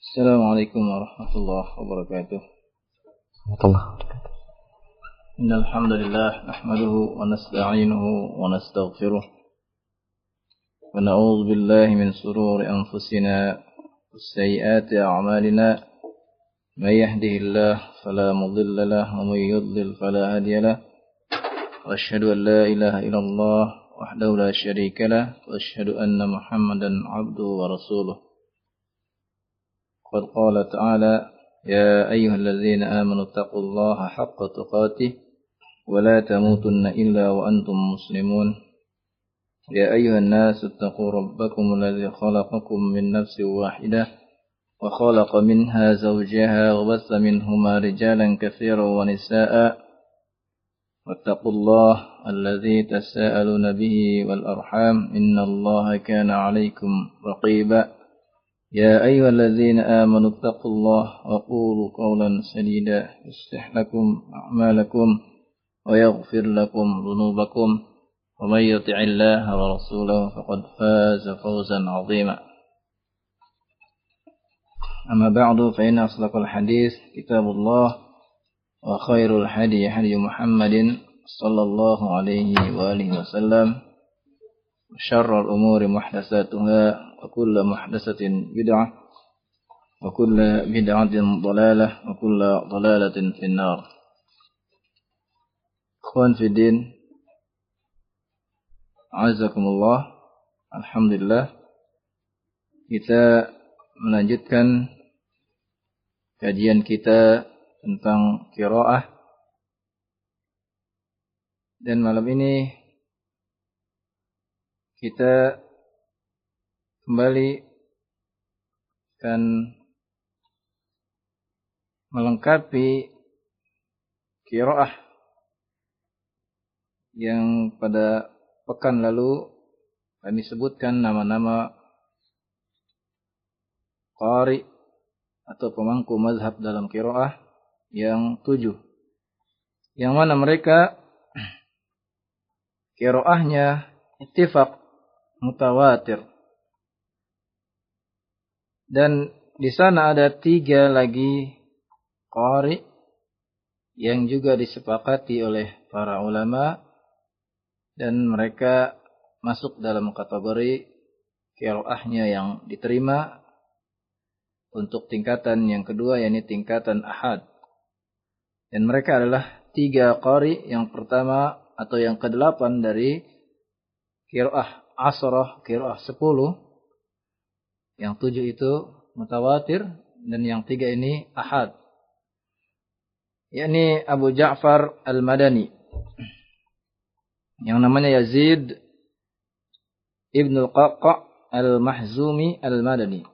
Assalamualaikum warahmatullahi wabarakatuh. Innal hamdalillah nahmaduhu wa nasta'inuhu wa nastaghfiruh wa na'udzu billahi min shururi anfusina wa sayyiati a'malina may yahdihillahu fala mudilla lahu wa may yudlil fala hadiya lahu wa asyhadu an la ilaha illallah wahdahu la syarika lahu wa asyhadu anna Muhammadan 'abduhu wa rasuluh. قد قال تعالى يا أيها الذين آمنوا اتقوا الله حق تقاته ولا تموتن إلا وأنتم مسلمون يا أيها الناس اتقوا ربكم الذي خلقكم من نفس واحدة وخلق منها زوجها وبث منهما رجالا كثيرا ونساء واتقوا الله الذي تساءلون به والأرحام إن الله كان عليكم رقيبا يا أيها الذين آمنوا اتقوا الله وقولوا قولا سديدا يصلح لكم أعمالكم ويغفر لكم ذنوبكم ومن يطع الله ورسوله فقد فاز فوزا عظيما أما بعد فإن أصدق الحديث كتاب الله وخير الهدي هدي محمد صلى الله عليه وآله وسلم وشر الأمور محدثاتها وكل محدثة بدعة وكل بدعة ضلالة وكل ضلالة في النار. Ikhwan fi din, azakumullah. Alhamdulillah, kita melanjutkan kajian kita tentang qiraah, dan malam ini kita kembali akan melengkapi qiraah yang pada pekan lalu kami sebutkan nama-nama qari atau pemangku mazhab dalam qiraah yang 7, yang mana mereka qiraahnya ittifaq mutawatir. Dan di sana ada 3 lagi qari yang juga disepakati oleh para ulama, dan mereka masuk dalam kategori qiraahnya yang diterima untuk tingkatan yang kedua, yakni tingkatan ahad. Dan mereka adalah 3 qari yang pertama atau yang ke-8 dari qiraah asrah, qiraah 10. Yang 7 itu mutawatir, dan yang 3 ini ahad, yakni Abu Ja'far al-Madani, yang namanya Yazid ibn al-Qa'qa' al-Mahzumi al-Madani.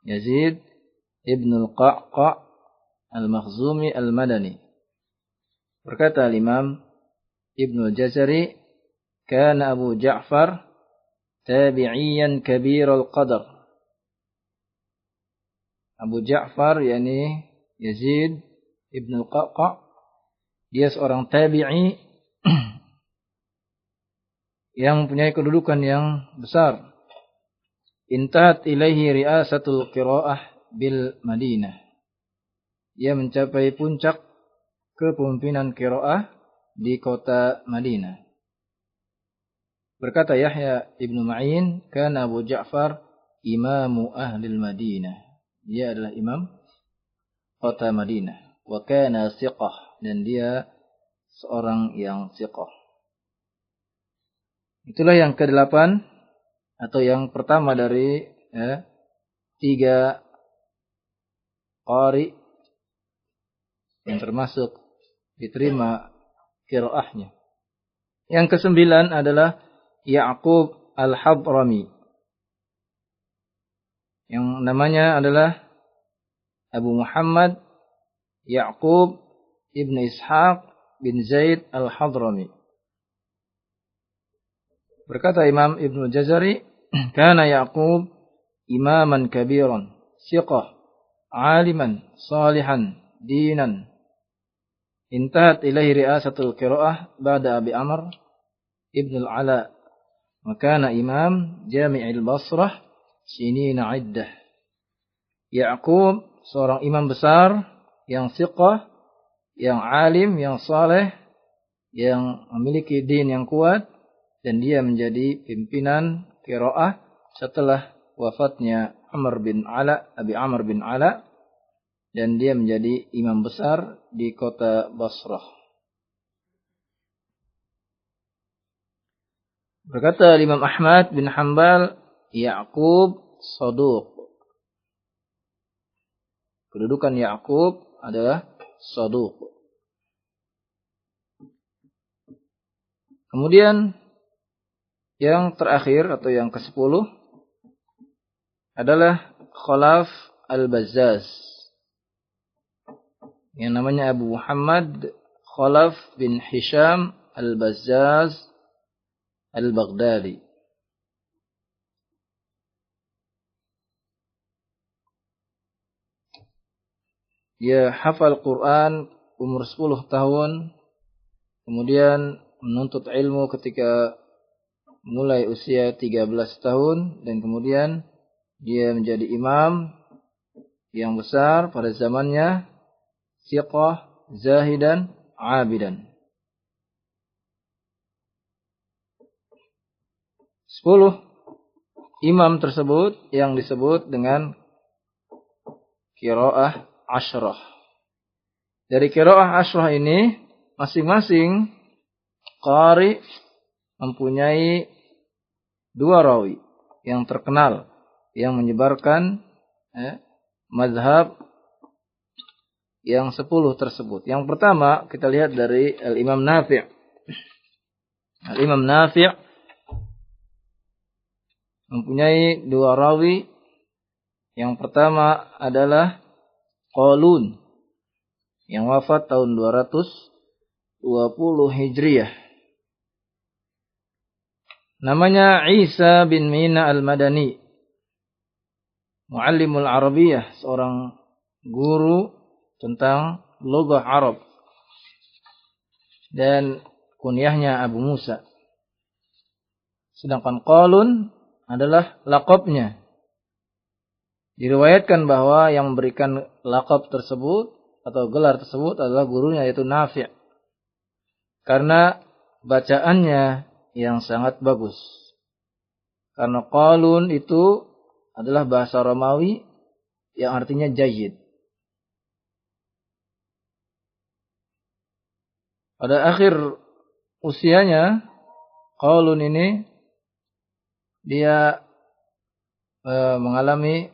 Yazid ibn al-Qa'qa' al-Mahzumi al-Madani. Berkata Imam Ibn al-Jazari, kana Abu Ja'far tabi'iyan kabir al-qadar. Abu Ja'far, yakni Yazid ibn al-Qa'qa', dia seorang tabi'i yang mempunyai kedudukan yang besar. Intahat ilaihi riasatul qiraah bil Madinah. Dia mencapai puncak kepemimpinan qiraah di kota Madinah. Berkata Yahya ibn Ma'in, kana Abu Ja'far imamu ahlil Madinah. Dia adalah imam kota Madinah. Wa kana siqah, dan dia seorang yang siqah. Itulah yang ke-8 atau yang pertama dari 3 qari yang termasuk diterima qiraahnya. Yang ke-9 adalah Ya'qub al-Hadrami, yang namanya adalah Abu Muhammad Ya'qub ibn Ishaq bin Zaid al-Hadrami. Berkata Imam Ibn Jazari, kana Ya'qub imaman kabiran, siqah, aliman, salihan, dinan. Intahat ilaihi riasatul qiraah ba'da Abi Amr ibn al-Ala. Wa kana imam jami'il Basrah sinina iddah. Ya'qub seorang imam besar yang thiqah, yang alim, yang saleh, yang memiliki din yang kuat, dan dia menjadi pimpinan qiraah setelah wafatnya Abi Amr bin Ala, dan dia menjadi imam besar di kota Basrah. Berkata Imam Ahmad bin Hanbal, Ya'qub saduq. Kedudukan Ya'qub adalah saduq. Kemudian yang terakhir atau yang ke-10 adalah Khalaf al-Bazzaz. Yang namanya Abu Muhammad Khalaf bin Hisham al-Bazzaz al-Baghdadi. Dia hafal Quran umur 10 tahun. Kemudian menuntut ilmu ketika mulai usia 13 tahun. Dan kemudian dia menjadi imam yang besar pada zamannya. Thiqah, zahidan, abidan. 10 imam tersebut yang disebut dengan qiraah asyrah. Dari qiraah asyrah ini, masing-masing qari mempunyai 2 rawi yang terkenal, yang menyebarkan mazhab yang 10 tersebut. Yang pertama kita lihat dari Al-Imam Nafi'. Al-Imam Nafi' mempunyai 2 rawi. Yang pertama adalah Qalun yang wafat tahun 220 Hijriah. Namanya Isa bin Mina al-Madani, Muallimul Arabiyah, seorang guru tentang lugah Arab. Dan kunyahnya Abu Musa. Sedangkan Qalun adalah laqabnya. Diriwayatkan bahwa yang memberikan laqab tersebut atau gelar tersebut adalah gurunya, yaitu Nafi'. Karena bacaannya yang sangat bagus. Karena Qalun itu adalah bahasa Romawi yang artinya jayyid. Pada akhir usianya, Qalun ini dia mengalami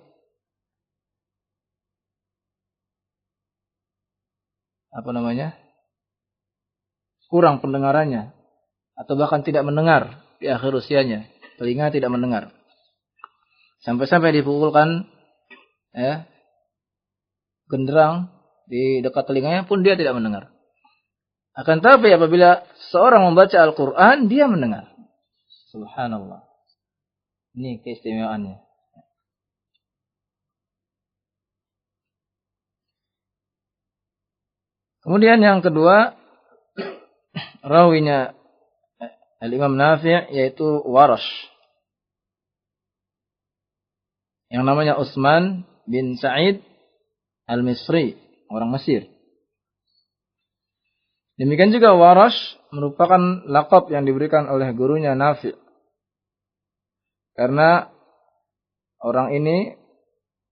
kurang pendengarannya, atau bahkan tidak mendengar di akhir usianya. Telinga tidak mendengar. Sampai-sampai dipukulkan genderang di dekat telinganya pun dia tidak mendengar. Akan tetapi apabila seorang membaca Al-Quran, dia mendengar. Subhanallah. Ini keistimewaannya. Kemudian yang kedua, rawinya Al-Imam Nafi', yaitu Warash. Yang namanya Utsman bin Sa'id Al-Misri, orang Mesir. Demikian juga Warash merupakan laqab yang diberikan oleh gurunya Nafi'. Karena orang ini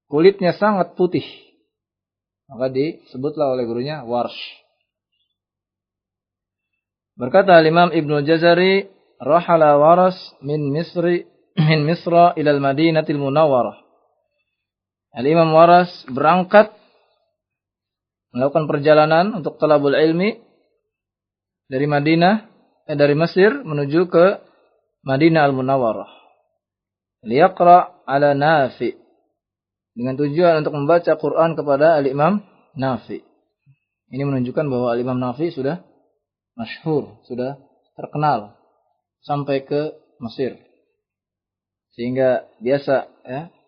kulitnya sangat putih, maka disebutlah oleh gurunya Warsh. Berkata Imam Ibnu Jazari, rahala Waras min Misra ila al-Madinatil Munawwarah. Al-Imam Waras berangkat melakukan perjalanan untuk talabul ilmi dari dari Mesir menuju ke Madinah al-Munawwarah. Liyaqra ala Nafi', dengan tujuan untuk membaca Quran kepada Al-Imam Nafi'. Ini menunjukkan bahwa Al-Imam Nafi' sudah masyhur, sudah terkenal sampai ke Mesir. Sehingga biasa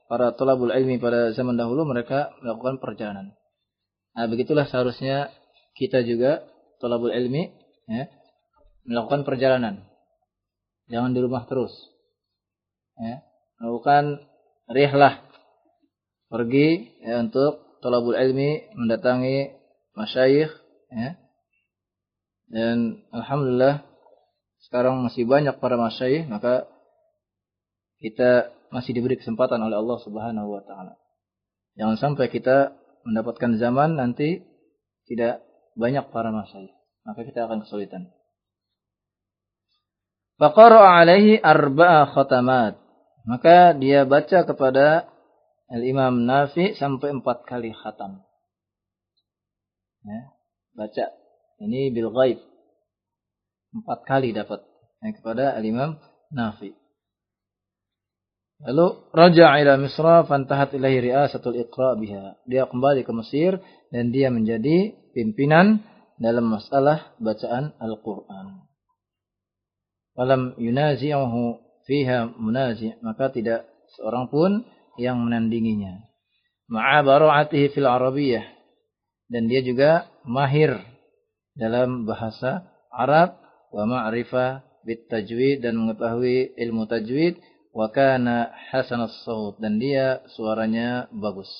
para thalabul ilmi pada zaman dahulu mereka melakukan perjalanan. Nah, begitulah seharusnya kita juga thalabul ilmi melakukan perjalanan. Jangan di rumah terus. Melakukan rihlah pergi untuk thalabul ilmi, mendatangi masyayikh ya. Dan alhamdulillah sekarang masih banyak para masyayikh, maka kita masih diberi kesempatan oleh Allah Subhanahu wa taala. Jangan sampai kita mendapatkan zaman nanti tidak banyak para masyayikh, maka kita akan kesulitan. Faqara'a alaihi arba'a khatamat. Maka dia baca kepada Al-Imam Nafi sampai 4 kali khatam. Ya, baca. Ini bil ghaib. 4 kali dapat kepada Al-Imam Nafi. Lalu raja'a ila Misra fantahat ilaihi ri'asatul iqra' biha. Dia kembali ke Mesir dan dia menjadi pimpinan dalam masalah bacaan Al-Qur'an. Walam yunazi'uhu fiha munazi', maka tidak seorang pun yang menandinginya. Ma'a bara'atihi fil arabiyyah, dan dia juga mahir dalam bahasa Arab, wa ma'rifah bit tajwid, dan mengetahui ilmu tajwid, wa kana hasanas shaut, dan dia suaranya bagus.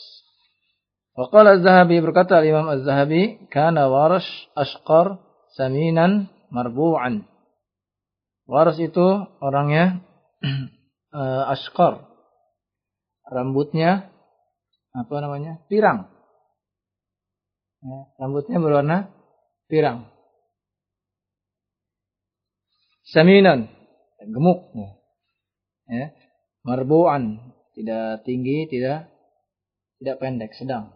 Wa qala Az-Zahabi, berkata Imam Az-Zahabi, kana Warash ashqar saminan marbu'an. Waras itu orangnya ashqar, rambutnya apa namanya? Pirang. Ya, rambutnya berwarna pirang. Saminan, gemuk. Ya. Marbu'an, tidak tinggi, tidak pendek, sedang.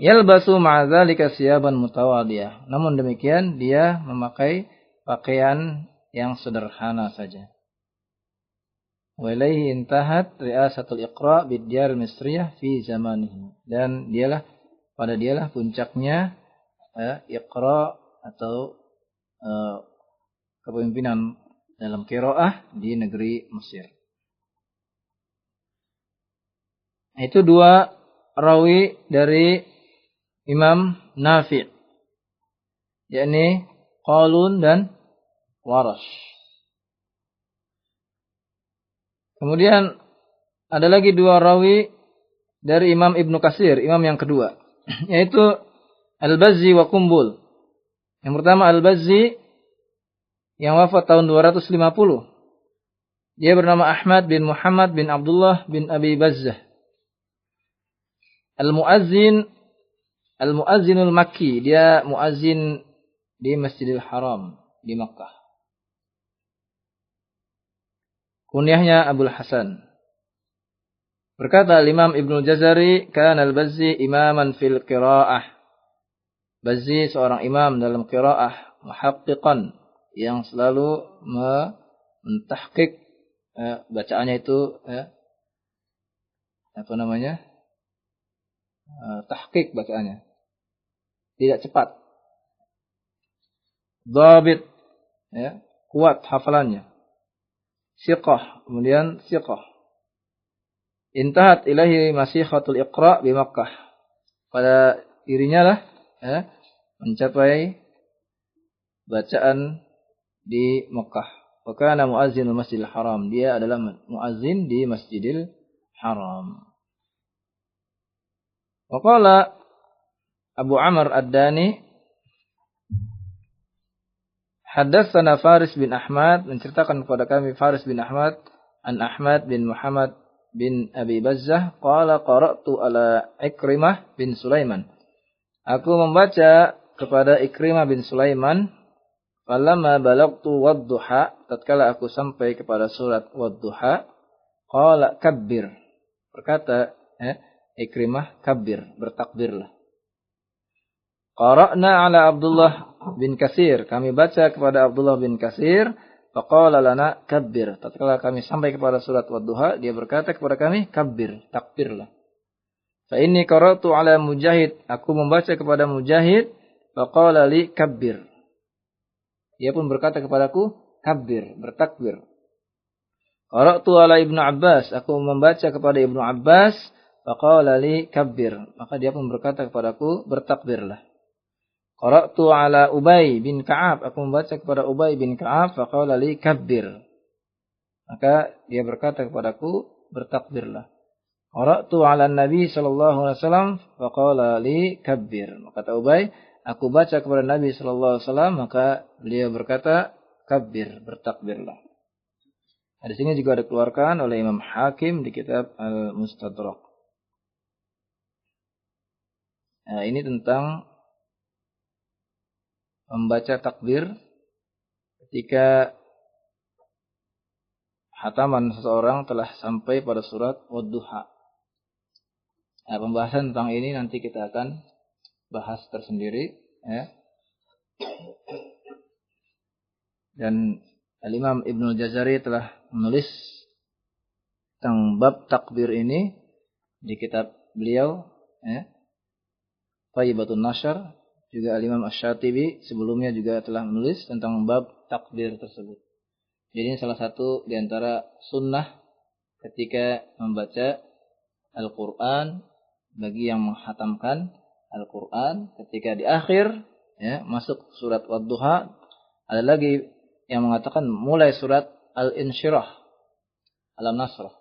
Yalbasu ma'adzalika siyaban mutawadiyah. Namun demikian dia memakai pakaian yang sederhana saja. Wa ilaihi intahat ri'asatul iqra' bid-diyar al-misriyah fi zamanihi. Dan pada dialah puncaknya iqra' atau kepemimpinan dalam qiraah di negeri Mesir. Itu 2 rawi dari Imam Nafi', yakni Qalun dan Warash. Kemudian ada lagi 2 rawi dari Imam Ibnu Katsir, imam yang kedua, yaitu Al-Bazzi wa Qumbul. Yang pertama Al-Bazzi yang wafat tahun 250. Dia bernama Ahmad bin Muhammad bin Abdullah bin Abi Bazzah. Al-Mu'azzinul Makki, dia muazzin di Masjidil Haram di Makkah. Kunyahnya Abul Hasan. Berkata Imam Ibnu Jazari, kana al-Bazzi imaman fil qiraah. Bazzi seorang imam dalam qiraah, muhaqqiqan, yang selalu mentahqiq bacaannya itu tahqiq bacaannya. Tidak cepat. Dhabit, kuat hafalannya. Siqah, kemudian siqah. Intahat ilahi masyihatul iqra' bi Makkah. Pada dirinya lah mencapai bacaan di Makkah. Wa kana muazzinul Masjidil Haram. Dia adalah muazzin di Masjidil Haram. Wa qala Abu Amr Ad-Dani, haddatsana Faris bin Ahmad, menceritakan kepada kami Faris bin Ahmad an Ahmad bin Muhammad bin Abi Bazzah, qala qara'tu ala Ikrimah bin Sulaiman. Aku membaca kepada Ikrimah bin Sulaiman, falamma balagtu wad-duha, tatkala aku sampai kepada surat wad-duha, qala kabbir. Berkata Ikrimah, kabbir, bertakbirlah. Qara'na ala Abdullah bin Katsir, kami baca kepada Abdullah bin Katsir, faqala lana kabbir. Tatkala kami sampai kepada surat Wad-Duha, dia berkata kepada kami, kabbir, takbirlah. Fa inni qara'tu ala Mujahid, aku membaca kepada Mujahid, faqala li kabbir. Dia pun berkata kepadaku, kabbir, bertakbir. Qara'tu ala Ibnu Abbas, aku membaca kepada Ibnu Abbas, faqala li kabbir. Maka dia pun berkata kepadaku, bertakbirlah. Qara'tu ala Ubay bin Ka'ab, aku membaca kepada Ubay bin Ka'ab, faqala li kabbir. Maka dia berkata kepadaku, bertakbirlah. Qara'tu 'ala Nabi sallallahu alaihi wasallam faqala li kabbir. Kata Ubay, aku baca kepada Nabi sallallahu alaihi wasallam, maka beliau berkata, kabbir, bertakbirlah. Di sini juga dikeluarkan oleh Imam Hakim di kitab Al-Mustadrak. Nah, ini tentang membaca takbir ketika hataman seseorang telah sampai pada surat Wad-Duha. Nah, pembahasan tentang ini nanti kita akan bahas tersendiri, ya. Dan Al-Imam Ibnul Jazari telah menulis tentang bab takbir ini di kitab beliau, ya, Thayyibatun Nashr. Juga Al-Imam Asy-Syatibi sebelumnya juga telah menulis tentang bab takbir tersebut. Jadi ini salah satu di antara sunnah ketika membaca Al-Quran bagi yang menghatamkan Al-Quran ketika di akhir, ya, masuk surat Wad-Duha. Ada lagi yang mengatakan mulai surat Al-Insyirah, Al-Nasrah,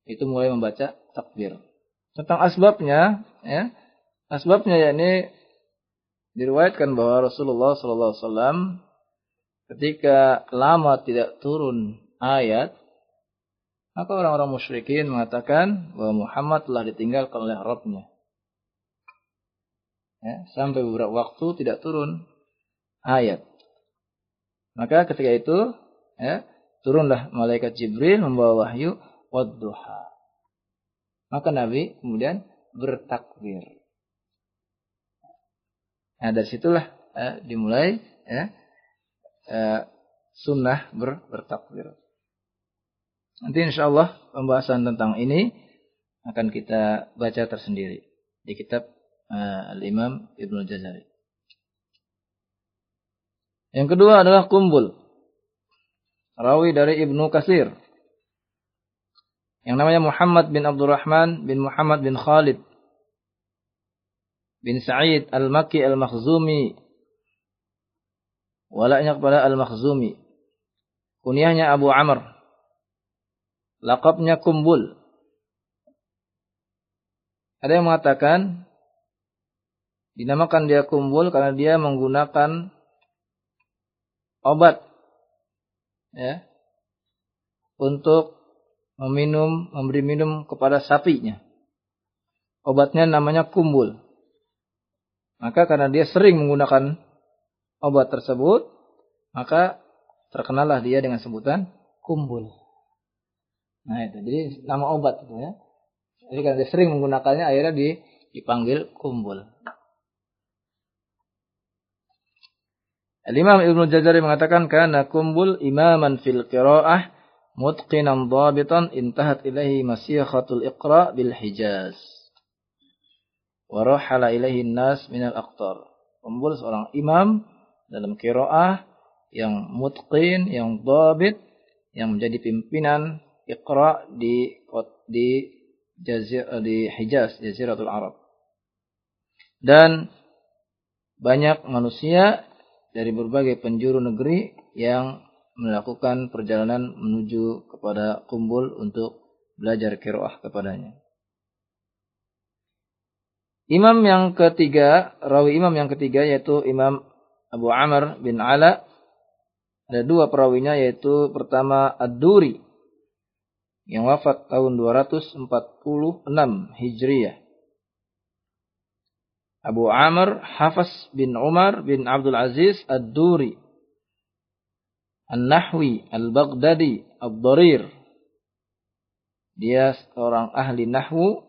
itu mulai membaca takbir. Tentang asbabnya, ya, asbabnya yakni diriwayatkan bahwa Rasulullah SAW ketika lama tidak turun ayat, maka orang-orang musyrikin mengatakan bahwa Muhammad telah ditinggalkan oleh Rabb-Nya. Ya, sampai beberapa waktu tidak turun ayat. Maka ketika itu, ya, turunlah malaikat Jibril membawa wahyu Wad-Duha. Maka Nabi kemudian bertakbir. Nah, dari situlah dimulai, ya, sunnah bertakbir. Nanti insyaallah pembahasan tentang ini akan kita baca tersendiri di kitab Al-Imam Ibnul Jazari. Yang kedua adalah Qumbul, rawi dari Ibnu Katsir, yang namanya Muhammad bin Abdurrahman bin Muhammad bin Khalid bin Sa'id Al-Makki Al-Makhzumi, walaknya kepada Al-Makhzumi. Kunyahnya Abu Amr, laqabnya Qumbul. Ada yang mengatakan dinamakan dia Qumbul karena dia menggunakan obat, ya, untuk memberi minum kepada sapinya. Obatnya namanya Qumbul. Maka karena dia sering menggunakan obat tersebut, maka terkenallah dia dengan sebutan Qumbul. Nah itu, jadi nama obat itu, ya. Jadi karena dia sering menggunakannya, akhirnya dipanggil Qumbul. Al-Imam Ibnu Jazari mengatakan kana Qumbul imaman fil qiraah mutqinan dhabitan intahat ilaihi masyihatul Iqra bil Hijaz. Warahala ilaihi nas minal aqtar. Qumbul seorang imam dalam qiraah yang mutqin, yang dhabit, yang menjadi pimpinan Iqra di Hijaz, Jaziratul Arab. Dan banyak manusia dari berbagai penjuru negeri yang melakukan perjalanan menuju kepada Qumbul untuk belajar qiraah kepadanya. Rawi imam yang ketiga yaitu Imam Abu Amr bin Ala. Ada dua perawinya, yaitu pertama Ad-Duri yang wafat tahun 246 Hijriyah. Abu Amr Hafs bin Umar bin Abdul Aziz Ad-Duri An-Nahwi Al-Baghdadi Ad-Darir. Dia seorang ahli nahwu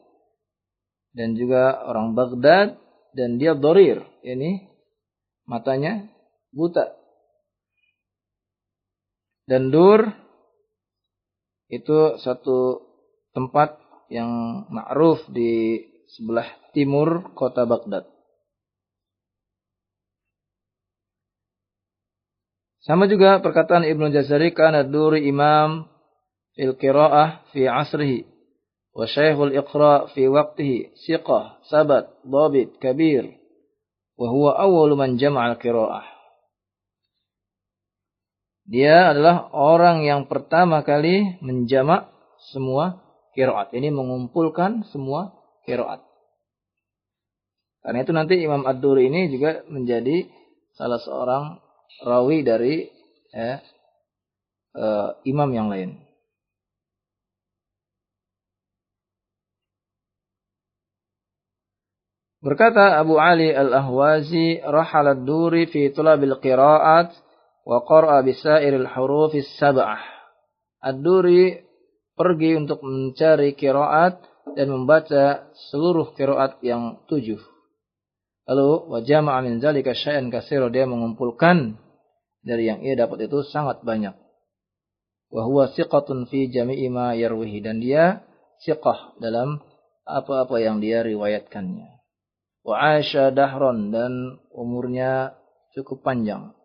dan juga orang Baghdad, dan dia Darir, ini matanya buta. Dan Dur itu satu tempat yang ma'ruf di sebelah timur kota Baghdad. Sama juga perkataan Ibnu Jazari, kana Duri imam fil qiraah fi asrihi wa syaikhul iqra fi waqtihi siqah sabat dhabit kabir wa huwa awwalu man jama'al qiraah. Dia adalah orang yang pertama kali menjamak semua qiraat. Ini mengumpulkan semua qiraat. Karena itu nanti Imam Ad-Duri ini juga menjadi salah seorang rawi dari imam yang lain. Berkata Abu Ali Al-Ahwazi, "Rahala Ad-Duri fi tulabil qira'at wa qara'a bisairil hurufis sab'ah." Ad-Duri pergi untuk mencari qiraat dan membaca seluruh qiraat yang 7. Lalu wa jama'a min zalika syai'an katsira, dia mengumpulkan dari yang ia dapat itu sangat banyak. Wa huwa thiqatun fi jami'i ma yarwihi, dan dia thiqah dalam apa-apa yang dia riwayatkannya. Wa 'asha dahron, dan umurnya cukup panjang.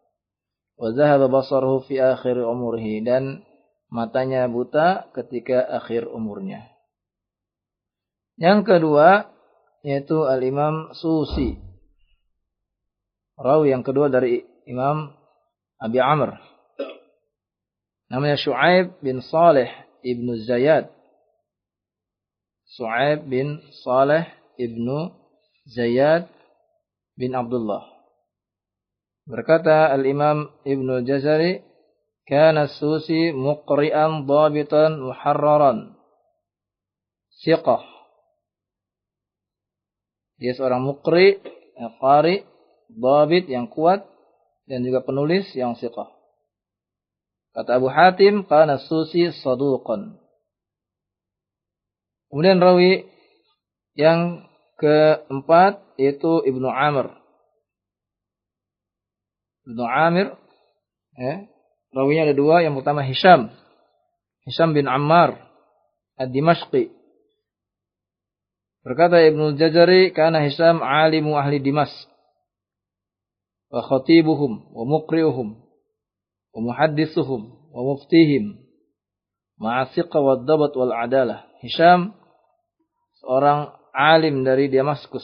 Wa dhahaba basaruhu fi akhir umurihi, dan matanya buta ketika akhir umurnya. Yang kedua yaitu Al-Imam Susi. Rawi yang kedua dari Imam Abi Amr. Namanya Syu'aib bin Saleh ibnu Zayyad. Syu'aib bin Saleh ibnu Zayyad bin Abdullah. Berkata Al-Imam Ibnu Jazari, "Kana Susi muqri'an dhabitan muharraran." Siqah. Dia seorang muqri, qari, dhabit yang kuat, dan juga penulis yang siqah. Kata Abu Hatim, "Kana Susi saduqan." Kemudian rawi yang keempat yaitu Ibnu Amr. Ibnu Amir, rawinya ada dua. Yang pertama Hisham bin Ammar Ad-Dimashqi. Berkata Ibnu Jazari, "Kana Hisham alimu ahli Dimash wa khatibuhum wa muqri'uhum wa muhaddithuhum wa muftihim ma'a thiqa wa dhabat wal adalah." Hisham seorang alim dari Damaskus,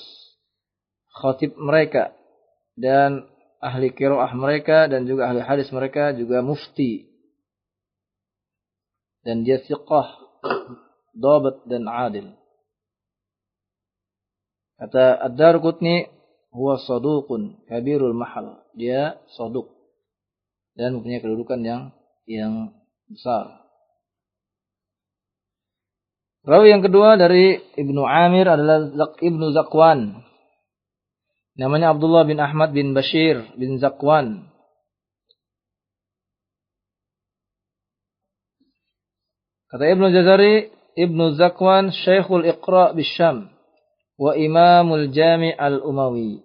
khatib mereka dan ahli qiraah mereka, dan juga ahli hadis mereka, juga mufti. Dan dia thiqah, dhabat dan adil. Kata Ad-Darqutni, "Huwa saduqun kabirul mahal." Dia saduq dan mempunyai kedudukan yang besar. Rawi yang kedua dari Ibnu Amir adalah Ibnu Zakwan. Namanya Abdullah bin Ahmad bin Bashir bin Zakwan. Kata Ibnu Jazari, Ibnu Zakwan Syekhul Iqra' bisyam wa Imamul Jami' al-Umawi.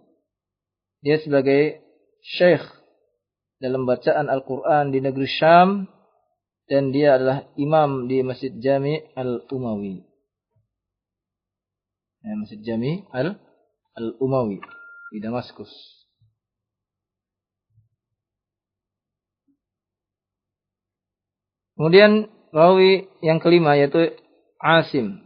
Dia sebagai syekh dalam bacaan Al-Quran di negeri Syam, dan dia adalah imam di Masjid Jami' al-Umawi. Masjid Jami' al-Umawi di Damaskus. Kemudian rawi yang kelima yaitu Asim.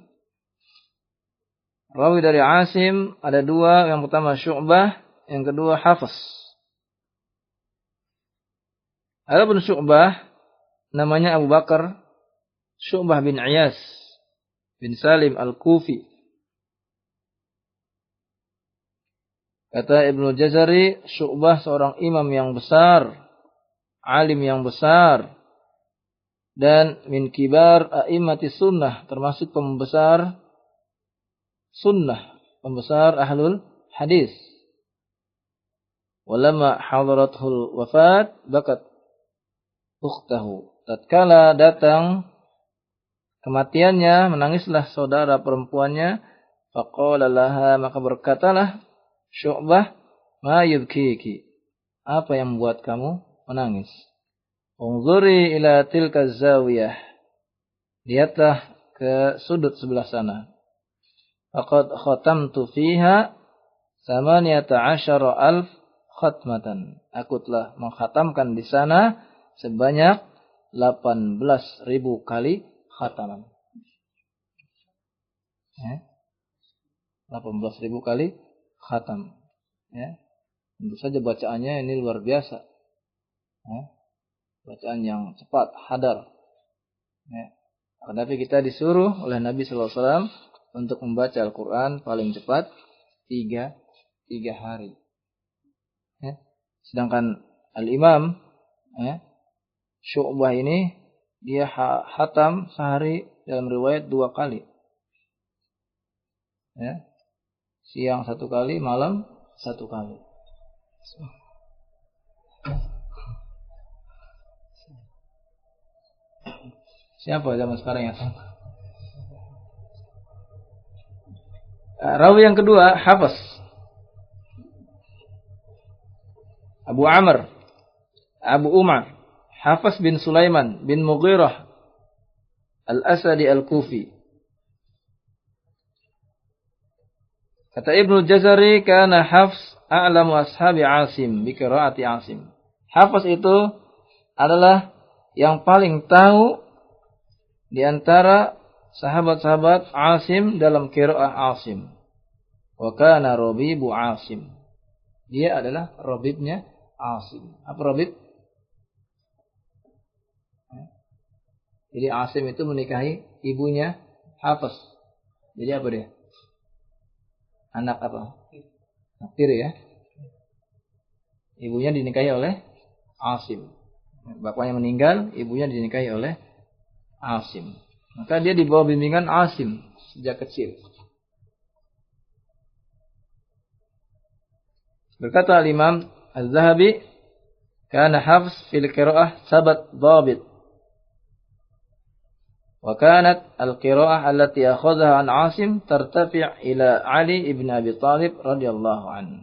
Rawi dari Asim ada dua. Yang pertama Syu'bah, yang kedua Hafiz. Adapun Syu'bah namanya Abu Bakar Syu'bah bin Iyas bin Salim al-Kufi. Kata Ibnu Jazari, Syu'bah seorang imam yang besar, alim yang besar, dan min kibar a'immati sunnah, termasuk pembesar sunnah, pembesar ahlul hadis. Walamma hadarathul wafat bakat ukhtahu. Tatkala datang kematiannya, menangislah saudara perempuannya. Faqala laha, maka berkatalah Syu'bah, "Ma yubkiki?" Apa yang membuat kamu menangis? Unzuri ila tilka zawiyah. Lihatlah ke sudut sebelah sana. Faqad khatamtu fiha 18,000 khatmatan. Aku telah mengkhatamkan di sana sebanyak 18.000 kali khataman. 18.000 kali khatam. Tentu saja bacaannya ini luar biasa. Bacaan yang cepat, hadar. Tapi kita disuruh oleh Nabi sallallahu alaihi wasallam untuk membaca Al-Qur'an paling cepat 3 hari. Ya. Sedangkan Al-Imam Syu'bah ini dia hatam sehari dalam riwayat 2 kali. Ya. Siang 1 kali, malam 1 kali. Siapa zaman sekarang yang sama? Rawi yang kedua, Hafs. Abu Amr, Abu Umar, Hafs bin Sulaiman bin Mughirah Al-Asadi Al-Kufi. Kata Ibnu Jazari, kana Hafs a'lamu ashabi Asim bi qiraati Asim. Hafs itu adalah yang paling tahu di antara sahabat-sahabat Asim dalam qiraah Asim. Wa kana rabibu Asim. Dia adalah rabibnya Asim. Apa rabib? Jadi Asim itu menikahi ibunya Hafs. Jadi apa dia? Anak apa? Naktir ya. Ibunya dinikahi oleh Asim. Bapaknya meninggal, ibunya dinikahi oleh Asim. Maka dia di bawah bimbingan Asim sejak kecil. Berkata Imam Az-Zahabi, kana Hafs fil qiraah sabat dhabit. Wa kanat al-qiraah allati akhadhaha an Asim tartafi' ila Ali ibn Abi Thalib radhiyallahu anhu.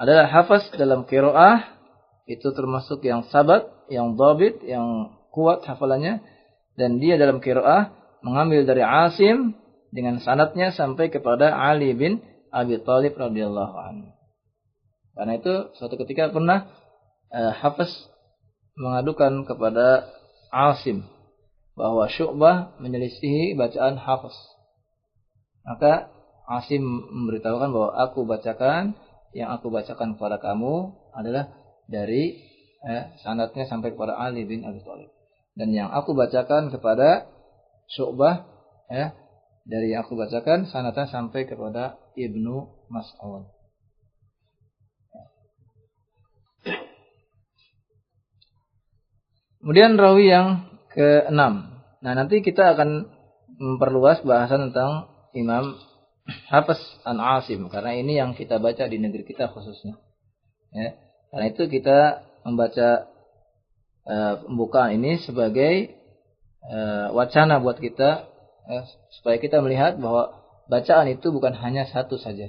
Adalah Hafs dalam qiraah itu termasuk yang sabat, yang dhabit, yang kuat hafalannya, dan dia dalam qiraah mengambil dari Asim dengan sanadnya sampai kepada Ali bin Abi Thalib radhiyallahu anhu. Karena itu suatu ketika pernah Hafs mengadukan kepada Asim bahwa Syu'bah menyelisihi bacaan Hafs. Maka Asim memberitahukan bahwa yang aku bacakan kepada kamu adalah dari sanadnya sampai kepada Ali bin Abi Thalib. Dan yang aku bacakan kepada Syu'bah dari yang aku bacakan sanadnya sampai kepada Ibnu Mas'ud. Kemudian rawi yang ke-6. Nah, nanti kita akan memperluas bahasan tentang Imam Hafs an Asim karena ini yang kita baca di negeri kita khususnya. Ya. Karena itu kita membaca pembukaan ini sebagai wacana buat kita supaya kita melihat bahwa bacaan itu bukan hanya satu saja.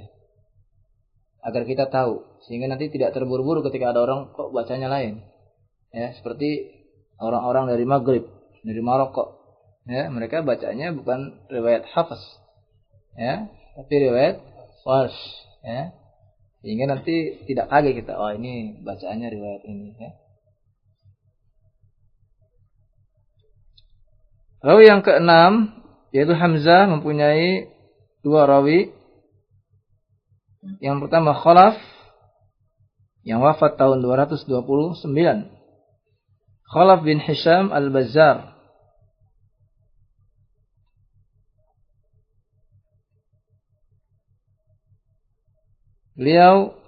Agar kita tahu sehingga nanti tidak terburu-buru ketika ada orang kok bacanya lain. Ya, seperti orang-orang dari Maghrib, dari Maroko, ya, mereka bacanya bukan riwayat Hafs, ya, tapi riwayat Warsh, ya, sehingga nanti tidak kaget kita, oh ini bacaannya riwayat ini, ya. Rawi yang ke-6 yaitu Hamzah mempunyai 2 rawi. Yang pertama Khalaf yang wafat tahun 229. Khalaf bin Hisham al-Bazzar. Beliau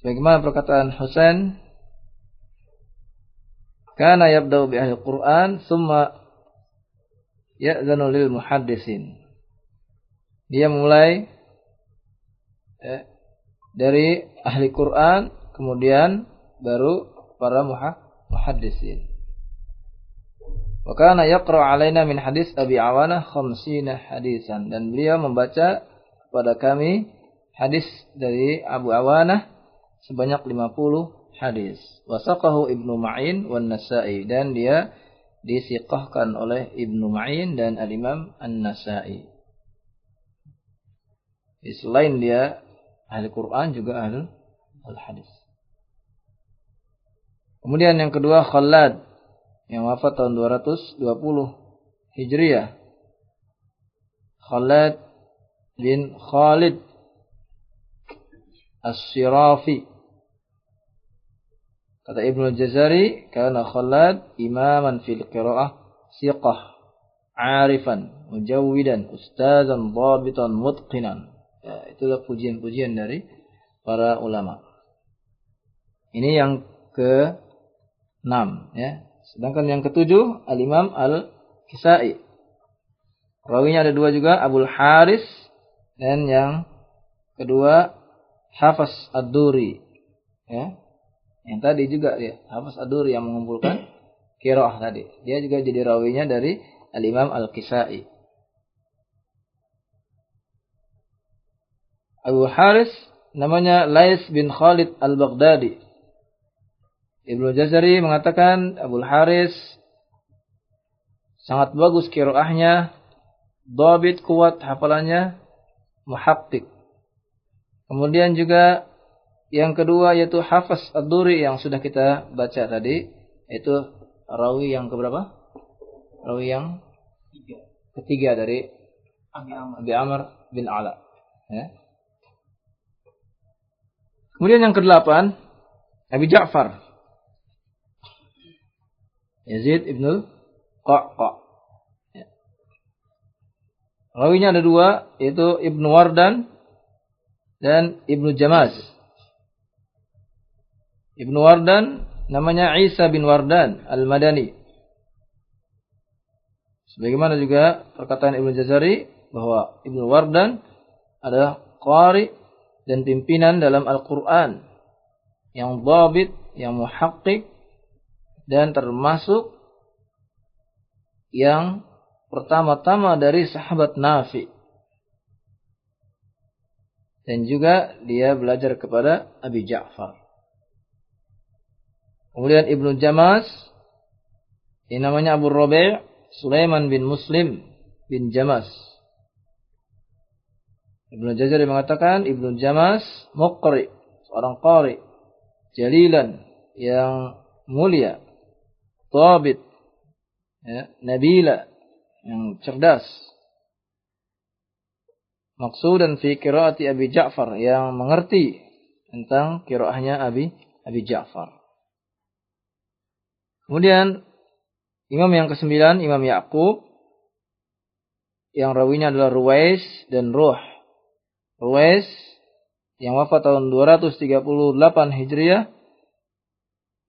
sebagaimana perkataan Husain, kana yabda'u bi ahli Qur'an thumma ya'zanu lil muhaddisin. Dia mulai dari ahli Quran, kemudian baru para muhaddisin. Wa kana yaqra' alaina min hadis Abi Awanah 50 hadisan, dan beliau membaca kepada kami hadis dari Abu Awanah sebanyak 50 hadis. Wasaqahu Ibnu Ma'in wan Nasa'i, dan dia disiqahkan oleh Ibnu Ma'in dan Al-Imam An-Nasa'i. Selain dia ahli Quran juga ahli al-hadis. Kemudian yang kedua Khalad yang wafat tahun 220 Hijriah. Khalad bin Khalid As-Sirafi. Kata Ibnu Jazari, kana Khalad imaman fil qiraah siqah, 'arifan, mujawwidan, ustazan, dhabitan, mutqinan. Ya, itulah pujian-pujian dari para ulama. Ini yang ke-6 ya. Sedangkan yang ke-7 Al-Imam Al-Kisai. Rawinya ada 2 juga, Abul Haris, dan yang kedua Hafiz Ad-Duri ya. Yang tadi juga ya, Hafiz Ad-Duri yang mengumpulkan qiraah tadi. Dia juga jadi rawinya dari Al-Imam Al-Kisai. Abu Haris namanya Lais bin Khalid Al-Baghdadi. Ibnu Jazari mengatakan Abu Haris sangat bagus qiraahnya, dhabit kuat hafalannya, muhaqqiq. Kemudian juga yang kedua yaitu Hafiz Ad-Duri yang sudah kita baca tadi, itu rawi yang keberapa? Rawi yang ketiga dari Abi Amr bin Ala ya. Kemudian yang ke-8 Abi Ja'far Yazid ibn Qa'qa ya. Rawinya ada 2 yaitu Ibnu Wardan dan Ibnu Jamaz. Ibnu Wardan namanya Isa bin Wardan Al-Madani. Sebagaimana juga perkataan Ibnu Jazari bahwa Ibnu Wardan adalah qari dan pimpinan dalam Al-Quran yang dhabit, yang muhaqqiq, dan termasuk yang pertama-tama dari sahabat Nafi. Dan juga dia belajar kepada Abi Ja'far. Kemudian Ibnu Jamaz, ini namanya Abu Rabi' Sulaiman bin Muslim bin Jamaz. Ibnu Jazari mengatakan Ibnu Jamaz muqri, seorang qari, jalilan yang mulia, thabit, ya, nabila, yang cerdas. Maqsudan fi qiraati Abi Ja'far, yang mengerti tentang qiraahnya Abi Ja'far. Kemudian imam yang ke-9 Imam Ya'qub, yang rawinya adalah Ruwais dan Ruh. Ruwais yang wafat tahun 238 Hijriah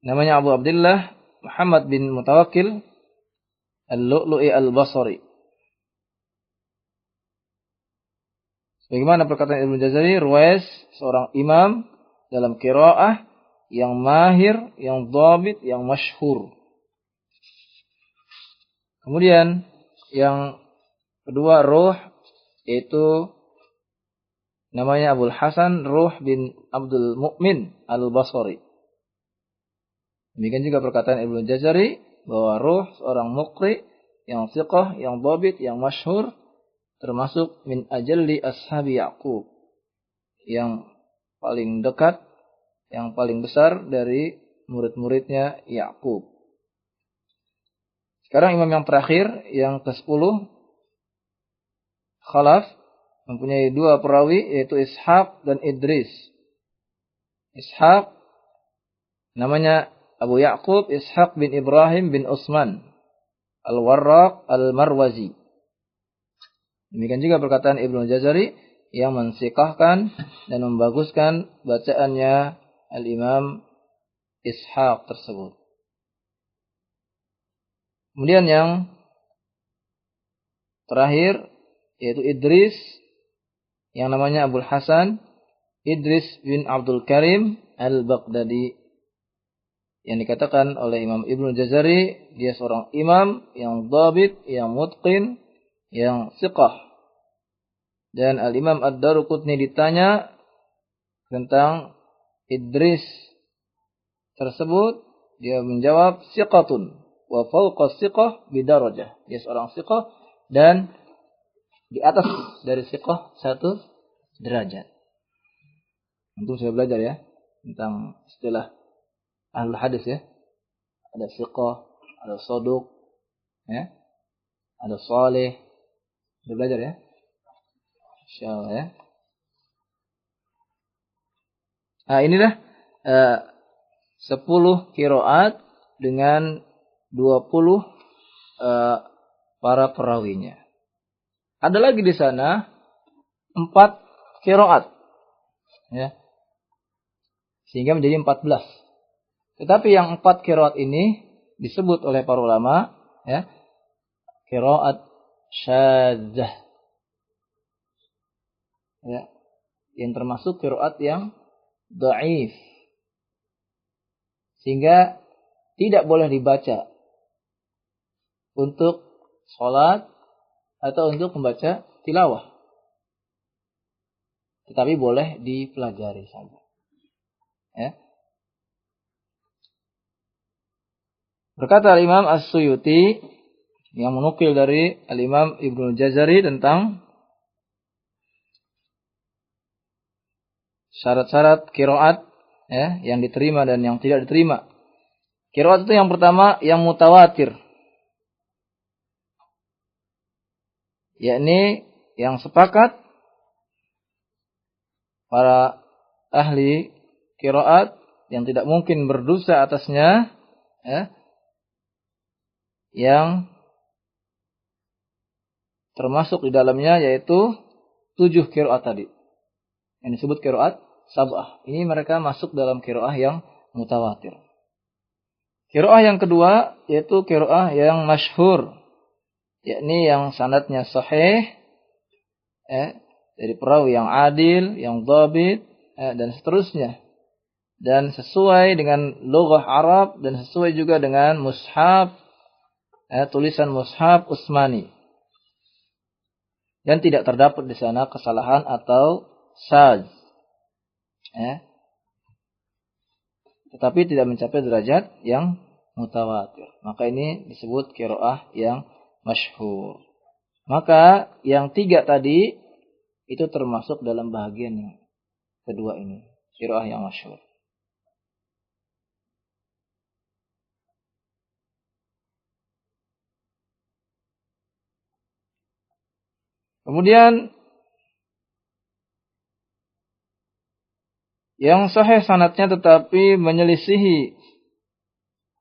namanya Abu Abdullah Muhammad bin Mutawakkil Al-Lu'lu'i Al-Basri. Bagaimana perkataan Ibnu Jazari, Ruwais seorang imam dalam qiraah yang mahir, yang dhabit, yang masyhur. Kemudian yang kedua Ruh, yaitu namanya Abul Hasan Ruh bin Abdul Mu'min Al-Basri. Demikian juga perkataan Ibnu Jazari bahwa Ruh seorang muqri yang thiqah, yang dhabit, yang masyhur, termasuk min ajalli ashabi Ya'qub, yang paling dekat, yang paling besar dari murid-muridnya Ya'qub. Sekarang imam yang terakhir, yang ke-10 Khalaf, mempunyai 2 perawi yaitu Ishaq dan Idris. Ishaq namanya Abu Ya'qub Ishaq bin Ibrahim bin Utsman Al-Warraq Al-Marwazi. Demikian juga perkataan Ibnu Jazari yang mensikahkan dan membaguskan bacaannya Al-Imam Ishaq tersebut. Kemudian yang terakhir yaitu Idris, yang namanya Abul Hasan Idris bin Abdul Karim Al-Baghdadi, yang dikatakan oleh Imam Ibnu Jazari dia seorang imam yang dhabit, yang mutqin, yang thiqah. Dan Al-Imam Ad-Daruqutni ditanya tentang Idris tersebut, dia menjawab thiqatun wa fawqa thiqah bidarajah. Dia seorang thiqah dan di atas dari thiqah 1 derajat. Untuk saya belajar ya tentang istilah ahlul hadis ya. Ada thiqah, ada saduq, ya. Ada salih. Sudah belajar ya? Insyaallah ya. Nah, inilah 10 qiraat dengan 20 para perawinya. Ada lagi di sana 4 qiraat, ya. Sehingga menjadi 14. Tetapi yang 4 qiraat ini disebut oleh para ulama, ya, qiraat syadzah. Ya, yang termasuk qiraat yang dhaif. Sehingga tidak boleh dibaca untuk sholat atau untuk membaca tilawah. Tetapi boleh dipelajari saja. Ya. Berkata Imam As-Suyuti yang menukil dari Al-Imam Ibnu Jazari tentang syarat-syarat qiraat, ya, yang diterima dan yang tidak diterima. Qiraat itu yang pertama yang mutawatir, yakni yang sepakat para ahli qiraat yang tidak mungkin berdosa atasnya, ya, yang termasuk di dalamnya yaitu 7 qiraat tadi. Yang disebut qiraat sab'ah. Ini mereka masuk dalam qiraah yang mutawatir. Qiraah yang kedua yaitu qiraah yang masyhur, yakni yang sanadnya sahih, dari perawi yang adil, yang dhabit, dan seterusnya. Dan sesuai dengan lughah Arab dan sesuai juga dengan mushaf, tulisan mushaf Utsmani. Dan tidak terdapat di sana kesalahan atau syadz. Tetapi tidak mencapai derajat yang mutawatir. Maka ini disebut qiraah yang masyhur. Maka yang 3 tadi itu termasuk dalam bahagian yang kedua ini, qiraah yang masyhur. Kemudian yang sahih sanadnya tetapi menyelisihi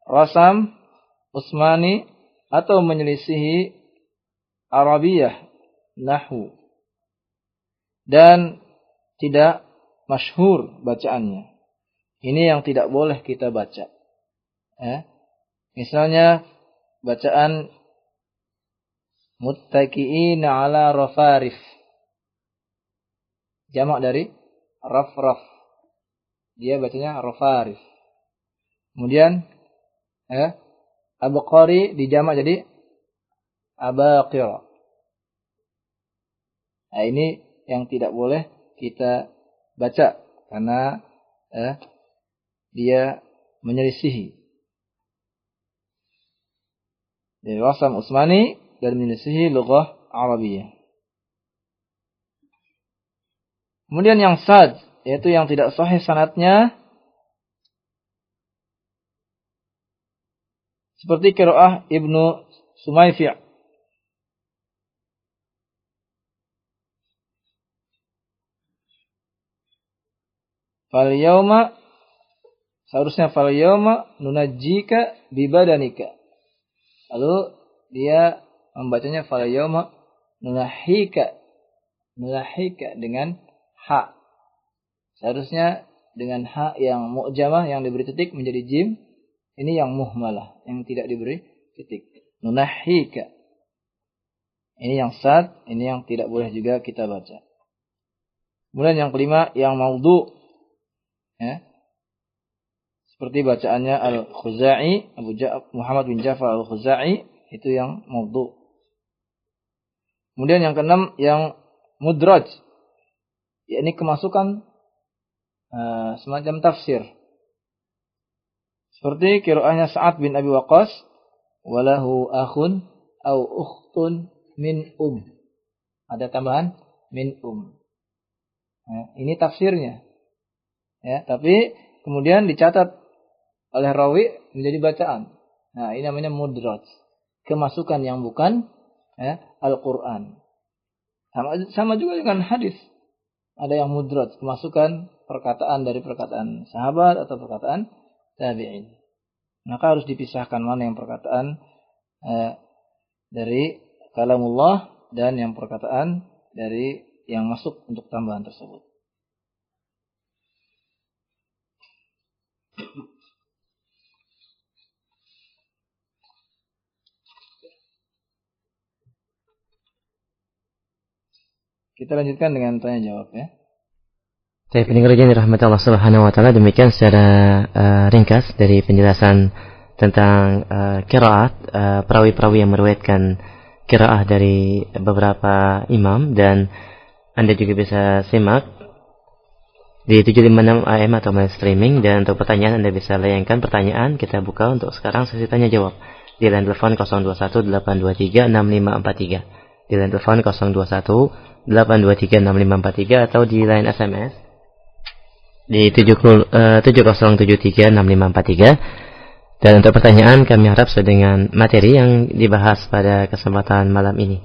Rasam Utsmani atau menyelisihi Arabiyah Nahwu dan tidak masyhur bacaannya. Ini yang tidak boleh kita baca. Misalnya bacaan muttaqi'ina ala rafarif. Jamak dari rafraf. Dia bacanya rafarif. Kemudian abqari dijamak jadi abaqira. Nah, ini yang tidak boleh kita baca karena dia menyelisihi dari Rasam Utsmani dan menyelisihi lughah Arabiyah. Kemudian yang sad, yaitu yang tidak sahih sanadnya, seperti qiraah Ibnu Sumayfi'. Fal yauma, seharusnya fal yauma nunajjika bibadanika. Lalu dia membacanya fal yauma nunahhika dengan ha. Seharusnya dengan ha yang mu'jamah yang diberi titik menjadi jim. Ini yang muhmalah yang tidak diberi titik. Nunahhika. Ini yang sad, ini yang tidak boleh juga kita baca. Kemudian yang kelima yang maudhu. Seperti bacaannya Al-Khuzai, Muhammad bin Ja'far Al-Khuzai, itu yang maudhu. Kemudian yang keenam yang mudraj, yakni kemasukan semacam tafsir. Seperti qiraahnya Sa'ad bin Abi Waqqas, walahu akhun au ukhtun min Ada tambahan min ini tafsirnya. Tapi kemudian dicatat oleh rawi menjadi bacaan. Nah, ini namanya mudraj. Kemasukan yang bukan Al-Qur'an. Sama juga dengan hadis. Ada yang mudraj, kemasukan perkataan dari perkataan sahabat atau perkataan tabi'in. Maka harus dipisahkan mana yang perkataan dari kalamullah dan yang perkataan dari yang masuk untuk tambahan tersebut. Kita lanjutkan dengan tanya jawab ya. Saya pendengar yang dirahmati Allah Subhanahu wa taala, demikian secara ringkas dari penjelasan tentang qiraat, perawi-perawi yang meriwayatkan qiraah dari beberapa imam, dan Anda juga bisa simak di 756 AM atau live streaming. Dan untuk pertanyaan Anda bisa layangkan pertanyaan, kita buka untuk sekarang sesi tanya jawab di line telepon 0218236543, di line telepon 0218236543, atau di line SMS di 70736543. Dan untuk pertanyaan kami harap sesuai dengan materi yang dibahas pada kesempatan malam ini.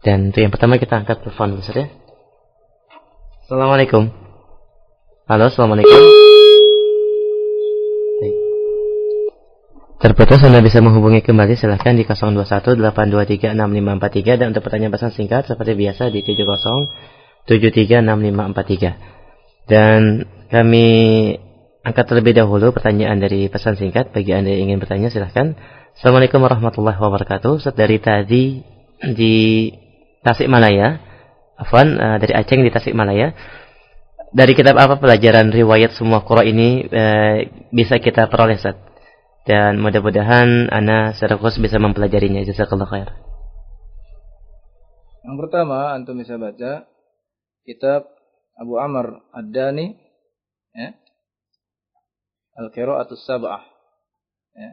Dan untuk yang pertama kita angkat telepon dulu ya. Assalamualaikum. Halo, assalamualaikum. Terputus, Anda bisa menghubungi kembali silahkan di 0218236543. Dan untuk pertanyaan pesan singkat seperti biasa di 70736543. Dan kami angkat terlebih dahulu pertanyaan dari pesan singkat. Bagi Anda yang ingin bertanya silahkan. Assalamualaikum warahmatullahi wabarakatuh. Ustaz dari tadi di Tasikmalaya, dari Aceh di Tasikmalaya, dari kitab apa pelajaran riwayat semua qura ini bisa kita peroleh, Ustaz? Dan mudah-mudahan Ana secara khusus bisa mempelajarinya. Jazakallahu khair. Yang pertama, antum bisa baca kitab Abu Amr Ad-Dani, ya, Al-Qira'atus Sab'ah, ya,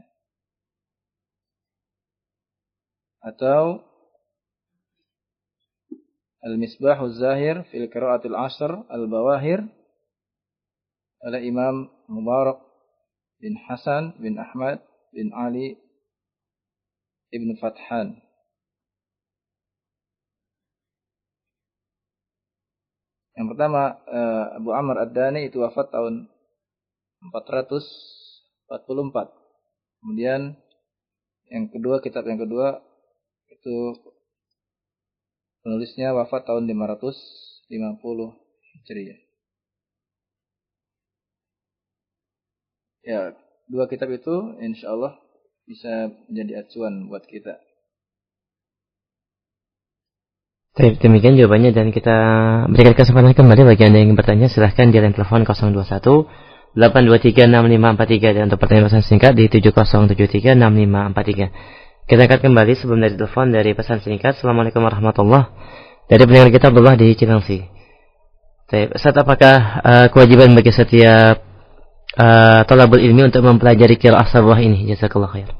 atau Al-Misbahuz Zahir fil Qira'atil Ashr Al-Bawahir oleh Imam Mubarak bin Hasan bin Ahmad bin Ali ibn Fathan. Yang pertama, Abu Amr Ad-Dani itu wafat tahun 444. Kemudian kitab yang kedua itu penulisnya wafat tahun 550 Hijriah. Ya, dua kitab itu insyaallah bisa menjadi acuan buat kita. Demikian jawabannya, dan kita berikan kesempatan kembali bagi Anda yang ingin bertanya silahkan di line telepon 0218236543, dan untuk pertanyaan pesan singkat di 70736543. Kita angkat kembali sebelum dari telepon dari pesan singkat. Assalamualaikum warahmatullahi wabarakatuh. Dari pendengar kita Abdullah di Cilengsi. Ustaz, apakah kewajiban bagi setiap thalabul ilmi untuk mempelajari qiraah sabah ini? Jazakallahu khair.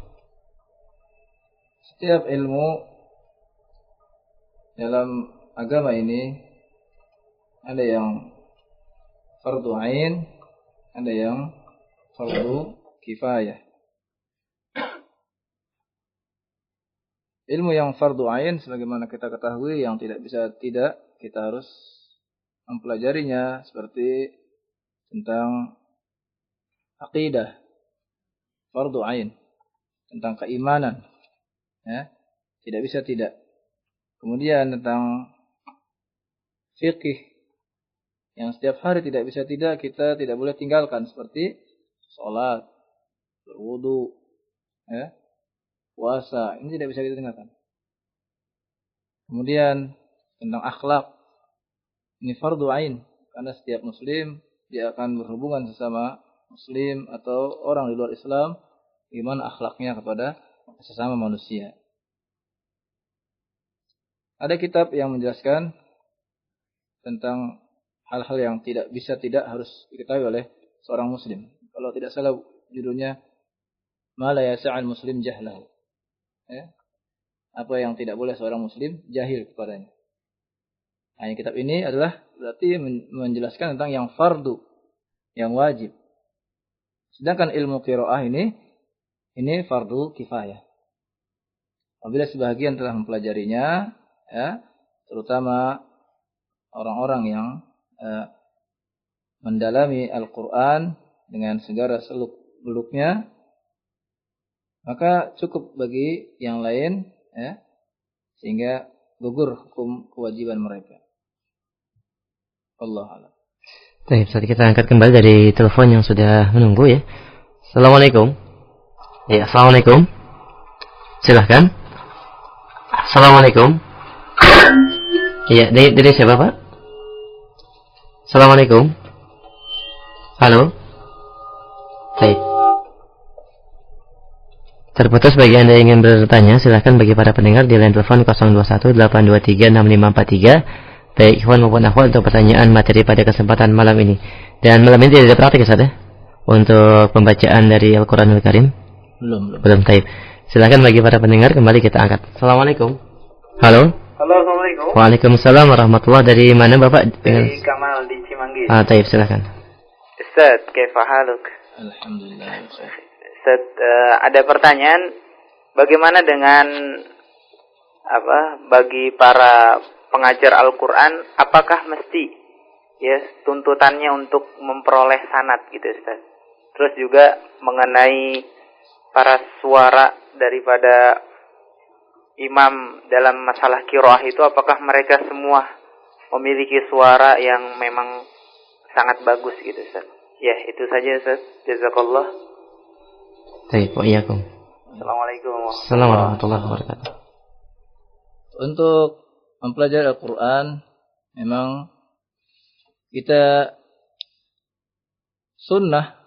Setiap ilmu dalam agama ini ada yang fardu ain, ada yang fardu kifayah. Ilmu yang fardu ain sebagaimana kita ketahui yang tidak bisa tidak kita harus mempelajarinya, seperti tentang aqidah, fardu ain, tentang keimanan, ya, tidak bisa tidak. Kemudian tentang fikih yang setiap hari tidak bisa tidak kita tidak boleh tinggalkan, seperti sholat, berwudu, ya, puasa, ini tidak bisa kita tinggalkan. Kemudian tentang akhlak, ini fardu ain, karena setiap muslim dia akan berhubungan sesama muslim atau orang di luar Islam, gimana akhlaknya kepada sesama manusia. Ada kitab yang menjelaskan tentang hal-hal yang tidak bisa tidak harus diketahui oleh seorang muslim. Kalau tidak salah judulnya Ma la yasa'al muslim jahlahu. Ya. Apa yang tidak boleh seorang muslim jahil kepadanya. Nah, kitab ini adalah berarti menjelaskan tentang yang fardu, yang wajib. Sedangkan ilmu qiraah ini fardu kifayah. Apabila sebahagian telah mempelajarinya, ya, terutama orang-orang yang mendalami Al-Quran dengan segala seluk beluknya, maka cukup bagi yang lain, ya, sehingga gugur hukum kewajiban mereka. Allah a'lam. Baik, saat kita angkat kembali dari telepon yang sudah menunggu ya. Assalamualaikum. Ya, assalamualaikum. Silahkan. Assalamualaikum. Iya, dari siapa Pak? Assalamualaikum. Halo. Baik. Terputus bagi Anda yang ingin bertanya, silahkan bagi para pendengar di line telepon 0218236543. Baik ikhwan maupun akhwat untuk pertanyaan materi pada kesempatan malam ini. Dan malam ini tidak ada praktik ya, untuk pembacaan dari Al-Quranul Karim? Belum. Taib. Silahkan bagi para pendengar, kembali kita angkat. Assalamualaikum. Halo. Halo, assalamualaikum. Waalaikumsalam warahmatullahi. Dari mana Bapak? Dari Kamal di Cimanggis. Taib, silahkan. Ustaz, kaifa haluk? Alhamdulillah. Ustaz, ada pertanyaan, bagaimana dengan bagi para pengajar Al-Quran, apakah mesti tuntutannya untuk memperoleh sanad gitu Ustaz? Terus juga mengenai para suara daripada imam dalam masalah qiraah itu, apakah mereka semua memiliki suara yang memang sangat bagus gitu Ustaz? Ya, itu saja Ustaz. Jazakallah. Baik, wa'alaikum. Assalamualaikum warahmatullahi wabarakatuh. Untuk mempelajari Al-Quran, memang kita sunnah,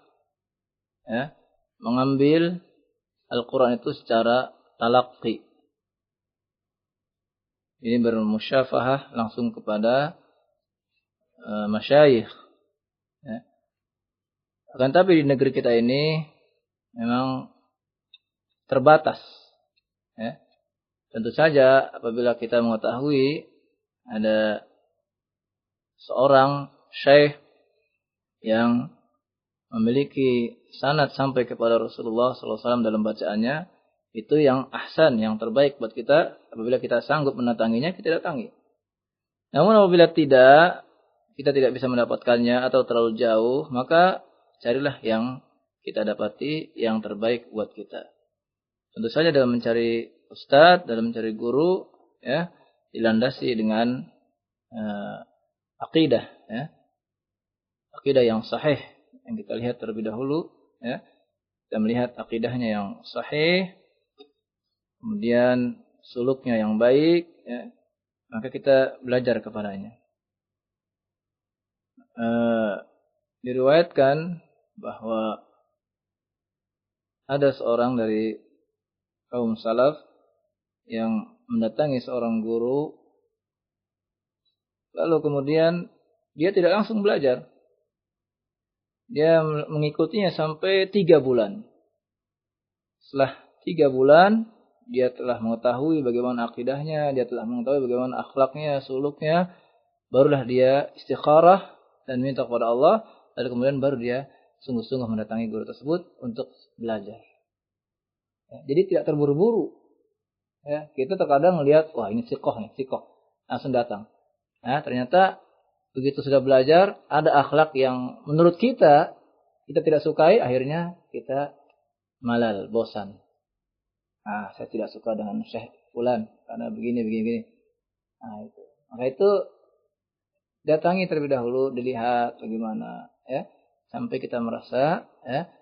ya, mengambil Al-Quran itu secara talaqi. Ini bermusyafahah langsung kepada masyayikh. Ya. Akan tapi di negeri kita ini memang terbatas. Ya. Tentu saja apabila kita mengetahui ada seorang syekh yang memiliki sanad sampai kepada Rasulullah SAW dalam bacaannya, itu yang ahsan, yang terbaik buat kita. Apabila kita sanggup mendatanginya, kita datangi. Namun apabila tidak, kita tidak bisa mendapatkannya atau terlalu jauh, maka carilah yang kita dapati yang terbaik buat kita. Tentu saja dalam mencari ustadz, dalam mencari guru, ya, dilandasi dengan akidah, ya. Akidah yang sahih yang kita lihat terlebih dahulu, ya. Kita melihat akidahnya yang sahih, kemudian suluknya yang baik, ya, maka kita belajar kepadanya. Diriwayatkan bahwa ada seorang dari kaum salaf yang mendatangi seorang guru, lalu kemudian dia tidak langsung belajar. Dia mengikutinya sampai 3 bulan. Setelah 3 bulan, dia telah mengetahui bagaimana akidahnya, dia telah mengetahui bagaimana akhlaknya, suluknya, barulah dia istikharah dan minta kepada Allah, lalu kemudian baru dia sungguh-sungguh mendatangi guru tersebut untuk belajar. Ya, jadi tidak terburu-buru. Ya, kita terkadang melihat, wah ini sikoh, langsung datang. Nah, ternyata begitu sudah belajar, ada akhlak yang menurut kita tidak sukai, akhirnya kita malal, bosan. Saya tidak suka dengan Syekh Fulan karena begini. Nah, itu. Maka itu datangi terlebih dahulu, dilihat bagaimana, ya, sampai kita merasa, ya,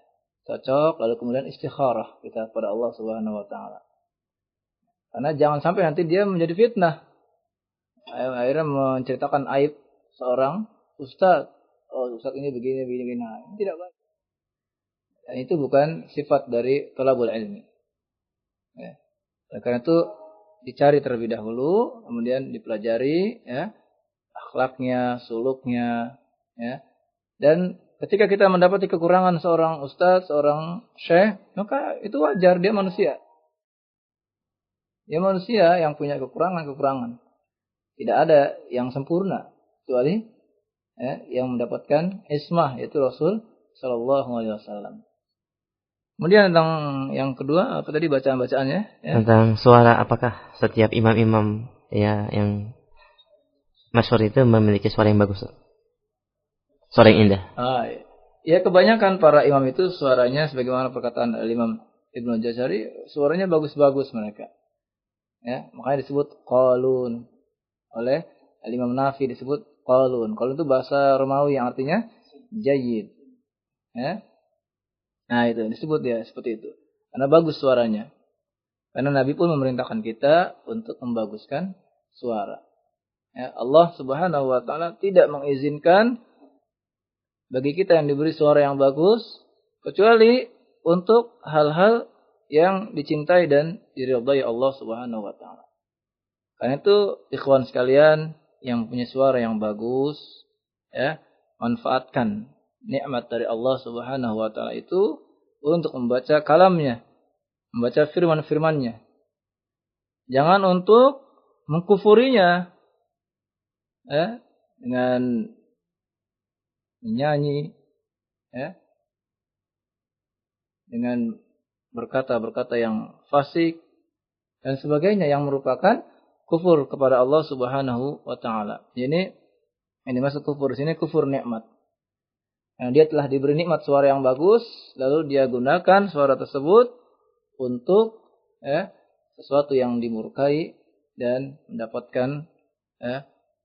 cocok, lalu kemudian istikharah kita kepada Allah Subhanahu wa taala. Karena jangan sampai nanti dia menjadi fitnah. Akhirnya menceritakan aib seorang ustaz. Oh, ustaz ini begini. Nah, ini tidak baik. Dan itu bukan sifat dari thalabul ilmi. Ya. Karena itu dicari terlebih dahulu, kemudian dipelajari, ya, akhlaknya, suluknya, ya. Dan ketika kita mendapati kekurangan seorang ustaz, seorang syekh, maka itu wajar, dia manusia. Dia manusia yang punya kekurangan. Tidak ada yang sempurna kecuali, ya, yang mendapatkan ismah, yaitu Rasul Sallallahu Alaihi Wasallam. Kemudian tentang yang kedua, apa tadi bacaan-bacaannya? Ya? Tentang suara, apakah setiap imam-imam, ya, yang masyhur itu memiliki suara yang bagus, suara yang indah? Iya. Ya kebanyakan para imam itu suaranya sebagaimana perkataan Imam Ibnu Jazari, suaranya bagus-bagus mereka. Ya, makanya disebut qalun. Oleh Imam Nafi disebut qalun. Qalun itu bahasa Romawi yang artinya jayyid. Ya. Nah, itu disebut ya seperti itu. Karena bagus suaranya. Karena Nabi pun memerintahkan kita untuk membaguskan suara. Ya, Allah Subhanahu wa taala tidak mengizinkan bagi kita yang diberi suara yang bagus kecuali untuk hal-hal yang dicintai dan diridhai Allah Subhanahu wa taala. Karena itu ikhwan sekalian yang punya suara yang bagus, ya, manfaatkan nikmat dari Allah Subhanahu wa taala itu untuk membaca kalamnya, membaca firman-firmannya. Jangan untuk mengkufurinya, ya, dengan menyanyi, ya, dengan berkata-berkata yang fasik dan sebagainya yang merupakan kufur kepada Allah Subhanahu wa taala. Ini yang dimaksud kufur di sini kufur nikmat. Yang dia telah diberi nikmat suara yang bagus, lalu dia gunakan suara tersebut untuk sesuatu yang dimurkai dan mendapatkan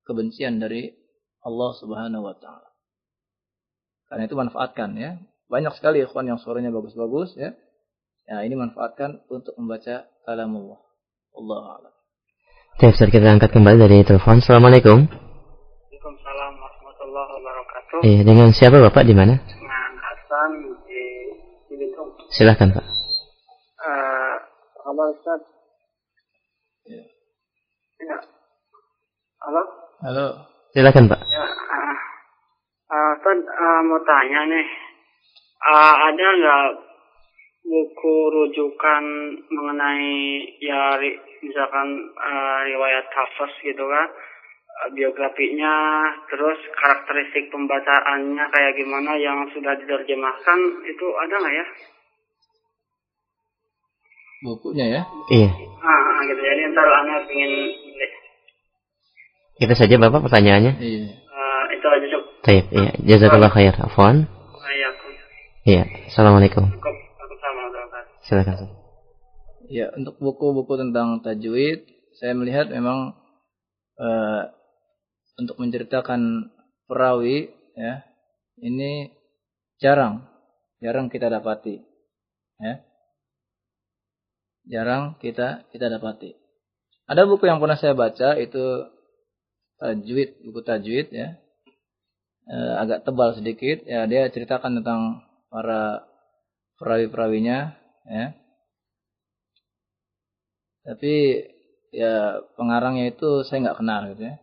kebencian dari Allah Subhanahu wa taala. Karena itu manfaatkan, ya. Banyak sekali ikhwan yang suaranya bagus-bagus, ya. Ya, ini manfaatkan untuk membaca kalamullah. Allahu a'lam. Baik, kita angkat kembali dari telepon. Assalamualaikum. Waalaikumsalam warahmatullahi wabarakatuh. Iya, dengan siapa Bapak di mana? Dengan Hasan di Cibitung. Silakan Pak. Halo Ustaz. Ya. Halo. Halo. Silakan Pak. Ya, Ustaz, mau tanya nih, ada nggak buku rujukan mengenai ya misalkan riwayat Hafiz gitu kan, biografinya, terus karakteristik pembacaannya kayak gimana yang sudah diterjemahkan, itu ada nggak ya? Bukunya ya? Iya. Gitu ya, ini ntar anak ingin beli. Itu saja Bapak pertanyaannya. Iya. Itu aja Cuk. Baik, iya. Jazakallah khair. Afwan. Iya. Assalamualaikum. Silakan. Ya, untuk buku-buku tentang tajwid, saya melihat memang untuk menceritakan perawi, ya, ini jarang kita dapati, ya, jarang kita dapati. Ada buku yang pernah saya baca itu tajwid, buku tajwid, ya, agak tebal sedikit, ya, dia ceritakan tentang para perawi-perawinya, ya. Tapi ya pengarangnya itu saya nggak kenal gitu ya.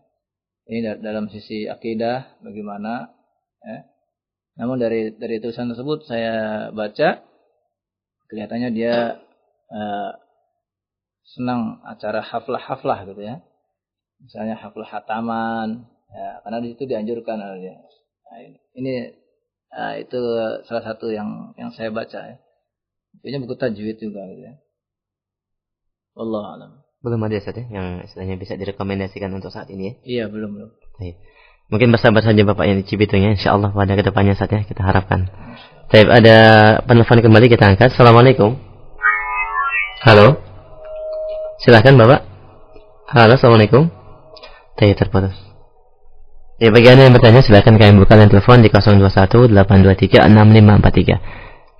Ini dalam sisi akidah bagaimana, ya. Namun dari tulisan tersebut saya baca kelihatannya dia senang acara haflah gitu ya. Misalnya haflah hataman, ya, karena di situ dianjurkan ya. Nah, ini itu salah satu yang saya baca ya. Punya buku tajwid juga gitu ya. Wallahu a'lam. Belum ada saja yang istilahnya bisa direkomendasikan untuk saat ini ya? Iya, belum. Baik. Mungkin bersabar saja Bapak yang di Cibitung ya, insyaallah pada kedepannya saja kita harapkan. Baik, ada penelpon kembali kita angkat. Assalamualaikum. Halo. Silakan Bapak. Halo, assalamualaikum. Baik, terputus. Ya, bagi Anda yang bertanya silakan kami buka line telepon di 021 823 6543.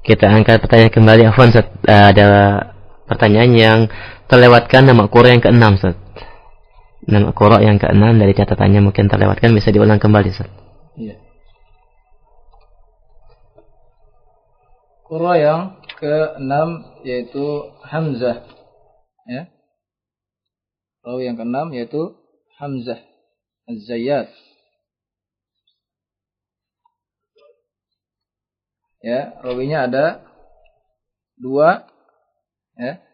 Kita angkat pertanyaan kembali. Afwan, ada pertanyaan yang terlewatkan nama qura yang ke-6, Ustaz. Nama qura yang ke-6 dari catatannya mungkin terlewatkan, bisa diulang kembali, Ustaz. Iya. Qura yang ke-6 yaitu Hamzah. Ya. Rawi yang ke-6 yaitu Hamzah Az-Zayyat. Ya, rawinya ada 2, ya.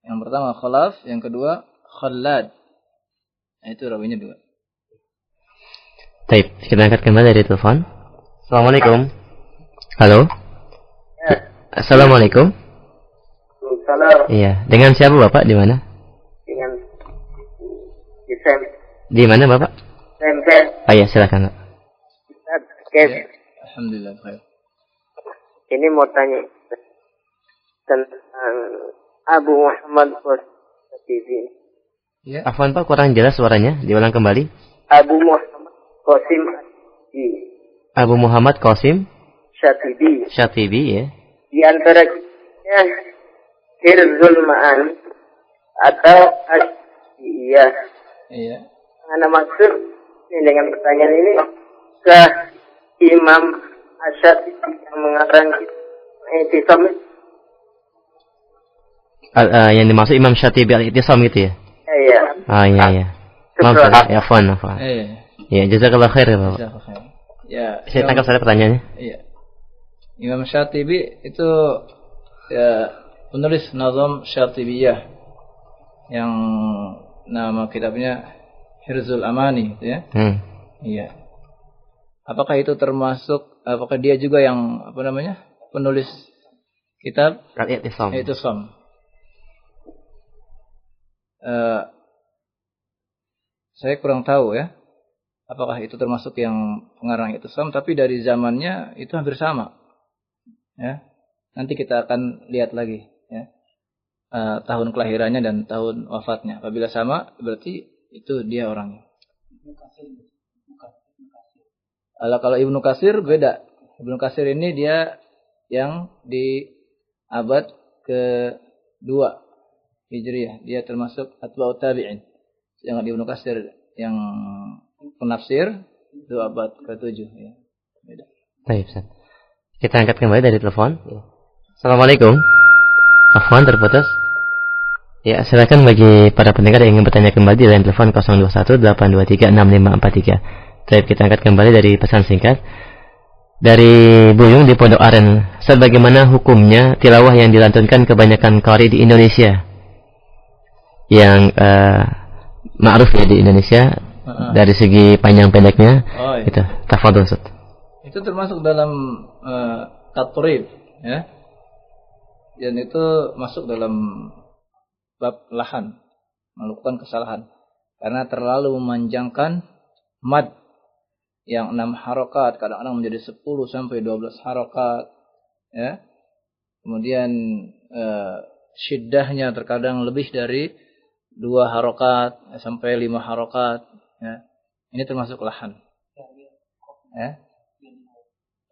Yang pertama Khalaf, yang kedua Khallad. Nah, itu rawinya 2. Baik, kita angkat kembali dari telepon. Assalamualaikum. Halo. Ya. Assalamualaikum. Salam. Iya, dengan siapa Bapak di mana? Dengan Isem. Di mana Bapak? Sem. Oh iya, silakan. Kes. Ya, alhamdulillah baik. ini mau tanya tentang Abu Muhammad Qasim. Ya. Afwan Pak, kurang jelas suaranya. Diulang kembali. Abu Muhammad Qasim Abu Muhammad Qasim Syatibi. Syatibi, ya. Di antara kisahnya Hirzul Ma'ani atau Asyiyah. Iya. Ana maksud ini dengan pertanyaan ini ke Imam Asy-Syatibi yang mengarang I'tisam. Yang dimaksud Imam Syatibi al-I'tisam gitu ya? Iya. Ah, iya, iya. Maaf, ya, Afwan. Iya. Ya, jazakallah khair ya, Bapak. Jazakallah khair. Ya. Saya tangkap saja pertanyaannya. Iya. Imam Syatibi itu ya, penulis Nazam Syatibiyah yang nama kitabnya Hirzul Amani gitu ya. Iya. Apakah itu termasuk, apakah dia juga yang penulis kitab Al-I'tisam. I'tisam? Saya kurang tahu ya. Apakah itu termasuk yang pengarang I'tisam, tapi dari zamannya itu hampir sama. Ya. Nanti kita akan lihat lagi ya. Tahun kelahirannya dan tahun wafatnya. Apabila sama, berarti itu dia orangnya. Kalau Ibnu Katsir beda. Ibnu Katsir ini dia yang di abad ke-2 Hijriah. Dia termasuk atba'ut tabi'in. Sedangkan Ibnu Katsir yang penafsir itu abad ke-7 ya. Beda. Baik, Ustaz. Kita angkat kembali dari telepon. Assalamualaikum. Afwan, terputus. Ya, silakan bagi para pendengar yang ingin bertanya kembali di line telepon 0218236543. Baik, kita angkat kembali dari pesan singkat dari Buyung di Pondok Aren. Sebagaimana hukumnya tilawah yang dilantunkan kebanyakan qari di Indonesia yang ma'ruf ya di Indonesia dari segi panjang pendeknya. Oh, iya. Gitu. Tafadhol, Ustaz. Itu termasuk dalam tatrib ya. Dan itu masuk dalam bab lahan, melakukan kesalahan karena terlalu memanjangkan mad yang 6 harokat, kadang-kadang menjadi 10 sampai 12 harokat ya. Kemudian syiddahnya terkadang lebih dari 2 harokat sampai 5 harokat ya. Ini termasuk lahan ya.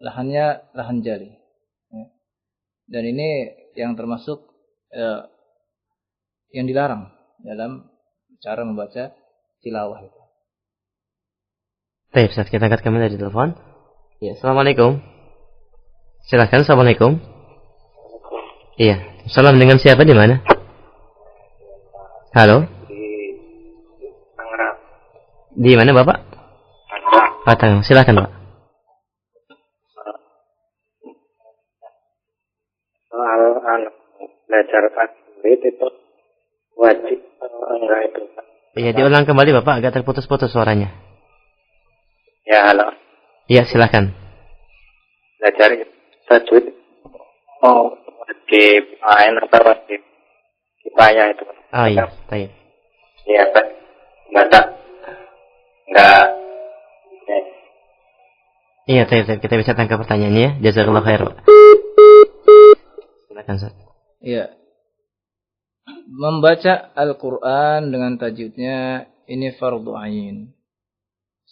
Lahannya lahan jali ya. Dan ini yang termasuk yang dilarang dalam cara membaca tilawah itu. Baik, Ustaz, kita angkat kembali dari telepon. Ya, Assalamualaikum. Silakan, Assalamualaikum. Iya, salam dengan siapa di mana? Halo. Di Tangerang. Di mana, Bapak? Tangerang. Silakan, Pak. Soal belajar tajwid itu wajib atau enggak itu? Iya, diulang kembali, Bapak, agak terputus-putus suaranya. Ya, halo. Iya, silakan. Belajar tajwid wajib main atau wajib kifayah itu? Oh iya, baik. Iya, Pak. Enggak. Iya, baik. Kita bisa tangkap pertanyaannya. Jazakallahu khair, Pak. Silakan, Ustaz. Iya. Membaca Al-Quran dengan tajwidnya ini fardhu ain.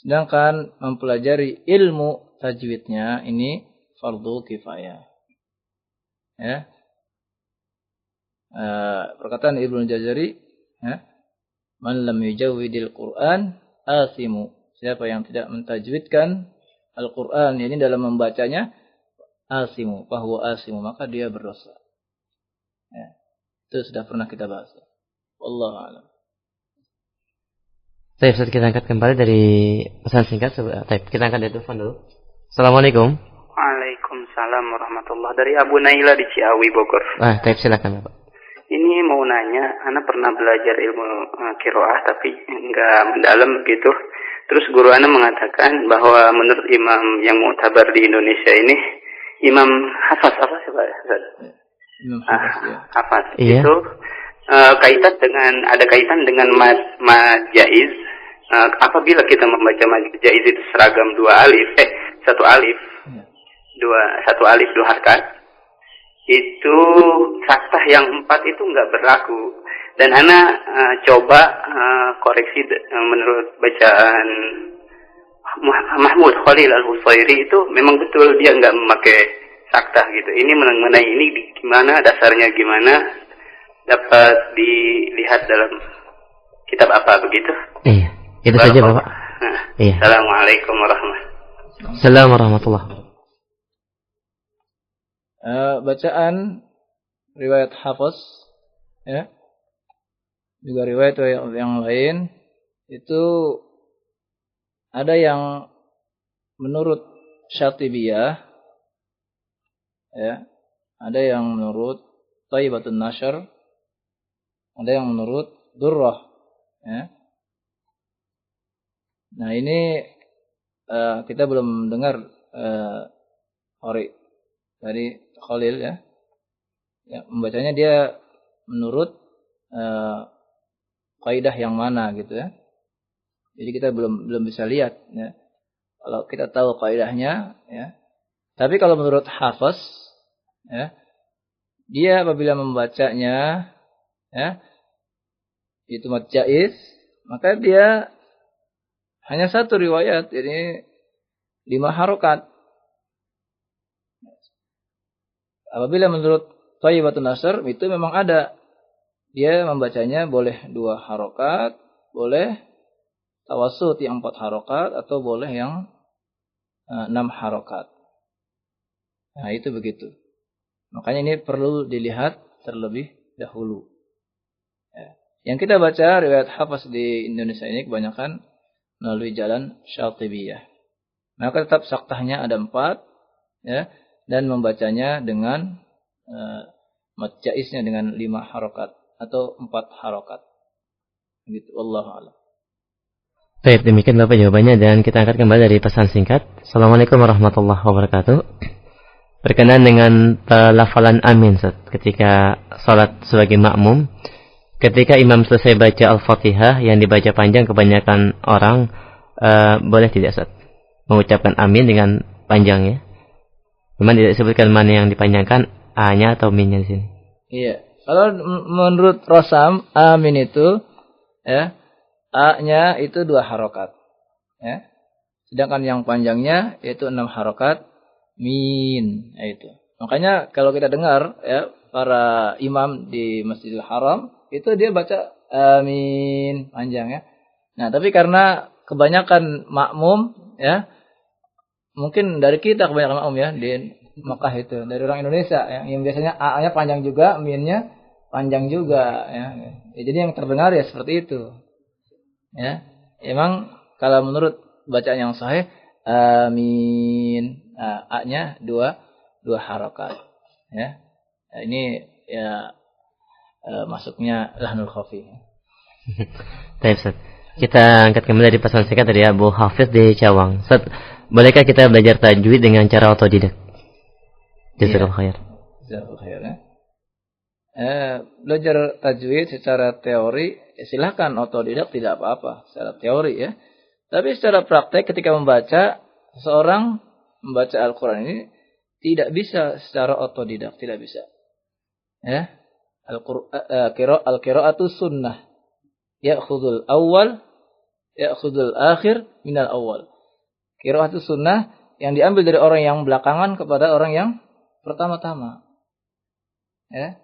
Sedangkan mempelajari ilmu tajwidnya ini fardhu kifayah. Ya. Perkataan Ibnu Jazari, ya, man lam yujawwidil Quran asimu. Siapa yang tidak mentajwidkan Al-Quran ini dalam membacanya asimu, bahwa asimu, maka dia berdosa. Ya. Itu sudah pernah kita bahas. Wallahu a'lam. Baik, Ustaz, kita angkat kembali dari pesan singkat. Baik, kita angkat dari telepon dulu. Assalamualaikum. Waalaikumsalam warahmatullahi. Dari Abu Naila di Ciawi, Bogor. Baik, silakan, Bapak. Ini mau nanya, Ana pernah belajar ilmu qiraah tapi enggak mendalam begitu. Terus guru Ana mengatakan bahwa menurut imam yang mu'tabar di Indonesia ini, Imam Hafaz apa sih, Pak? Hafaz. Iya. Itu ada kaitan dengan mad jaiz. Apabila kita membaca mad jaiz itu seragam 2 alif, 1 alif. satu alif 2 harakat, itu saktah yang 4 itu nggak berlaku. Dan ana coba koreksi menurut bacaan Mahmud Khalil Al-Husairi itu memang betul dia nggak memakai saktah gitu. Ini mengenai ini gimana dasarnya, gimana dapat dilihat dalam kitab apa begitu? Iya, itu saja Bapak. Iya. Assalamualaikum warahmatullahi wabarakatuh. Assalamualaikum warahmatullahi bacaan riwayat Hafiz, ya, juga riwayat yang lain itu ada yang menurut Syatibiyah, ya, ada yang menurut Thayyibatun Nashr, ada yang menurut Durrah, ya. Nah ini kita belum dengar Qari dari Khalil, ya, membacanya dia menurut kaidah yang mana gitu, ya. Jadi kita belum bisa lihat, ya. Kalau kita tahu kaidahnya, ya. Tapi kalau menurut Hafiz, ya, dia apabila membacanya, ya, itu mad jaiz, maka dia hanya satu riwayat, jadi 5 harokat. Apabila menurut Thayyibatun Nashr itu memang ada, dia membacanya boleh 2 harokat, boleh tawassut yang 4 harokat, atau boleh yang 6 harokat. Nah itu begitu. Makanya ini perlu dilihat terlebih dahulu. Ya. Yang kita baca riwayat Hafiz di Indonesia ini kebanyakan melalui jalan Syatibiyah. Maka tetap saktahnya ada 4, ya, dan membacanya dengan mad jaiznya dengan 5 harokat atau 4 harokat. Gitu. Wallahu a'lam. Baik, demikian Bapak jawabannya, dan kita angkat kembali dari pesan singkat. Assalamualaikum warahmatullahi wabarakatuh. Berkenaan dengan pelafalan amin ketika salat sebagai makmum, ketika imam selesai baca Al-Fatihah yang dibaca panjang, kebanyakan orang boleh tidak Ustaz mengucapkan amin dengan panjang, ya? Memang tidak disebutkan mana yang dipanjangkan, A-nya atau min-nya di sini. Iya. Kalau menurut Rosam, amin itu, ya, A-nya itu 2 harokat, ya. Sedangkan yang panjangnya yaitu 6 harokat, min, itu. Makanya kalau kita dengar, ya, para imam di Masjidil Haram itu dia baca amin panjang, ya. Nah, tapi karena kebanyakan makmum, ya, mungkin dari kita kebanyakan makmum, ya, di Makkah itu, dari orang Indonesia, ya, yang biasanya A-nya panjang juga, min-nya panjang juga, ya. Jadi yang terdengar ya seperti itu. Ya, emang kalau menurut bacaan yang sahih, amin, A-nya 2 harokat, ya. Nah, ini ya masuknya lahnul khafi. Baik, Ustaz. Kita angkat kembali dari pesan singkat dari Abu Hafiz di Cawang. Ustaz, bolehkah kita belajar tajwid dengan cara otodidak? Jazakallahu khair. Jazakallahu khair, ya. Belajar tajwid secara teori, silakan otodidak, tidak apa-apa secara teori, ya. Tapi secara praktek ketika membaca, seorang membaca Al-Quran ini tidak bisa secara otodidak, tidak bisa. Ya, Al-qira'atu sunnah, ya'khudul awal, ya'khudul akhir minal awal. Qira'atu sunnah yang diambil dari orang yang belakangan kepada orang yang pertama-tama. Ya.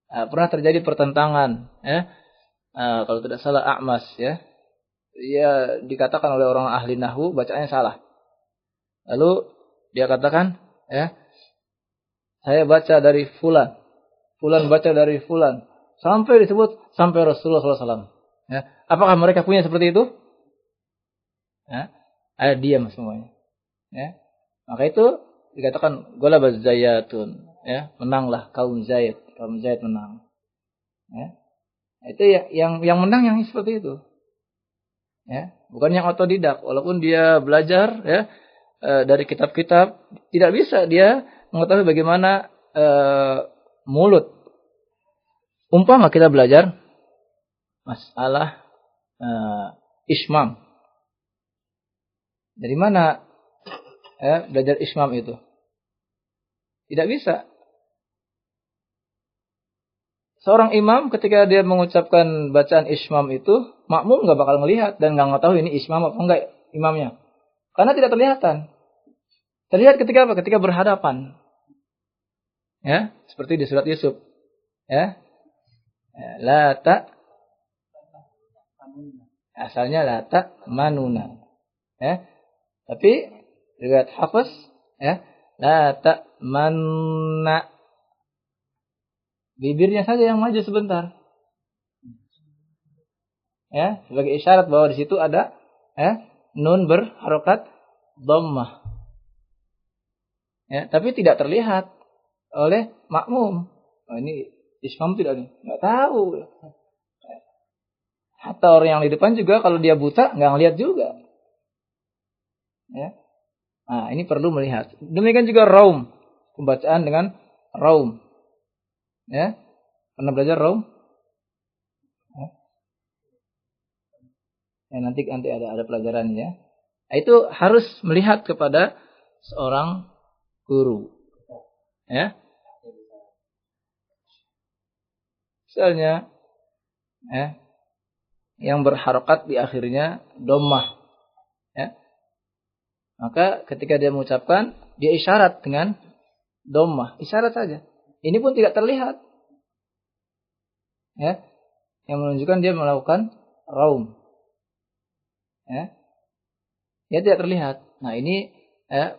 Pernah terjadi pertentangan, ya. Kalau tidak salah A'mas, ya. Dia dikatakan oleh orang ahli nahwu bacaannya salah. Lalu dia katakan, ya, saya baca dari fulan, fulan baca dari fulan, sampai disebut sampai Rasulullah SAW. Ya. Apakah mereka punya seperti itu? Ya. Diam semuanya. Ya. Maka itu dikatakan golabaz zayatun, ya, menanglah kaum Zaid menang. Ya. Itu yang menang yang seperti itu. Ya, bukan yang otodidak, walaupun dia belajar, ya, dari kitab-kitab, tidak bisa dia mengetahui bagaimana mulut. Umpama kita belajar masalah ismam. Dari mana belajar ismam itu. Tidak bisa. Seorang imam ketika dia mengucapkan bacaan ismam itu, makmum nggak bakal melihat dan nggak tahu ini ismam apa enggak imamnya. Karena tidak terlihatan. Terlihat ketika apa? Ketika berhadapan. Ya, seperti di surat Yusuf. Ya. La ta asalnya la ta manuna. Ya. Tapi riwayat Hafiz ya, la ta manna. Bibirnya saja yang maju sebentar. Ya, sebagai isyarat bahwa di situ ada nun berharokat dhammah. Ya, tapi tidak terlihat oleh makmum. Oh, ini ismam tidak nih, enggak tahu. Hatta orang yang di depan juga kalau dia buta enggak ngelihat juga. Ya. Nah, ini perlu melihat. Demikian juga raum, pembacaan dengan raum. Ya, pernah belajar raum? Ya, nanti ada pelajarannya. Nah, itu harus melihat kepada seorang guru. Ya. Misalnya, yang berharokat di akhirnya dhammah. Ya. Maka ketika dia mengucapkan, dia isyarat dengan dhammah, isyarat saja. Ini pun tidak terlihat. Ya. Yang menunjukkan dia melakukan raum. Ya. Dia tidak terlihat. Nah, ini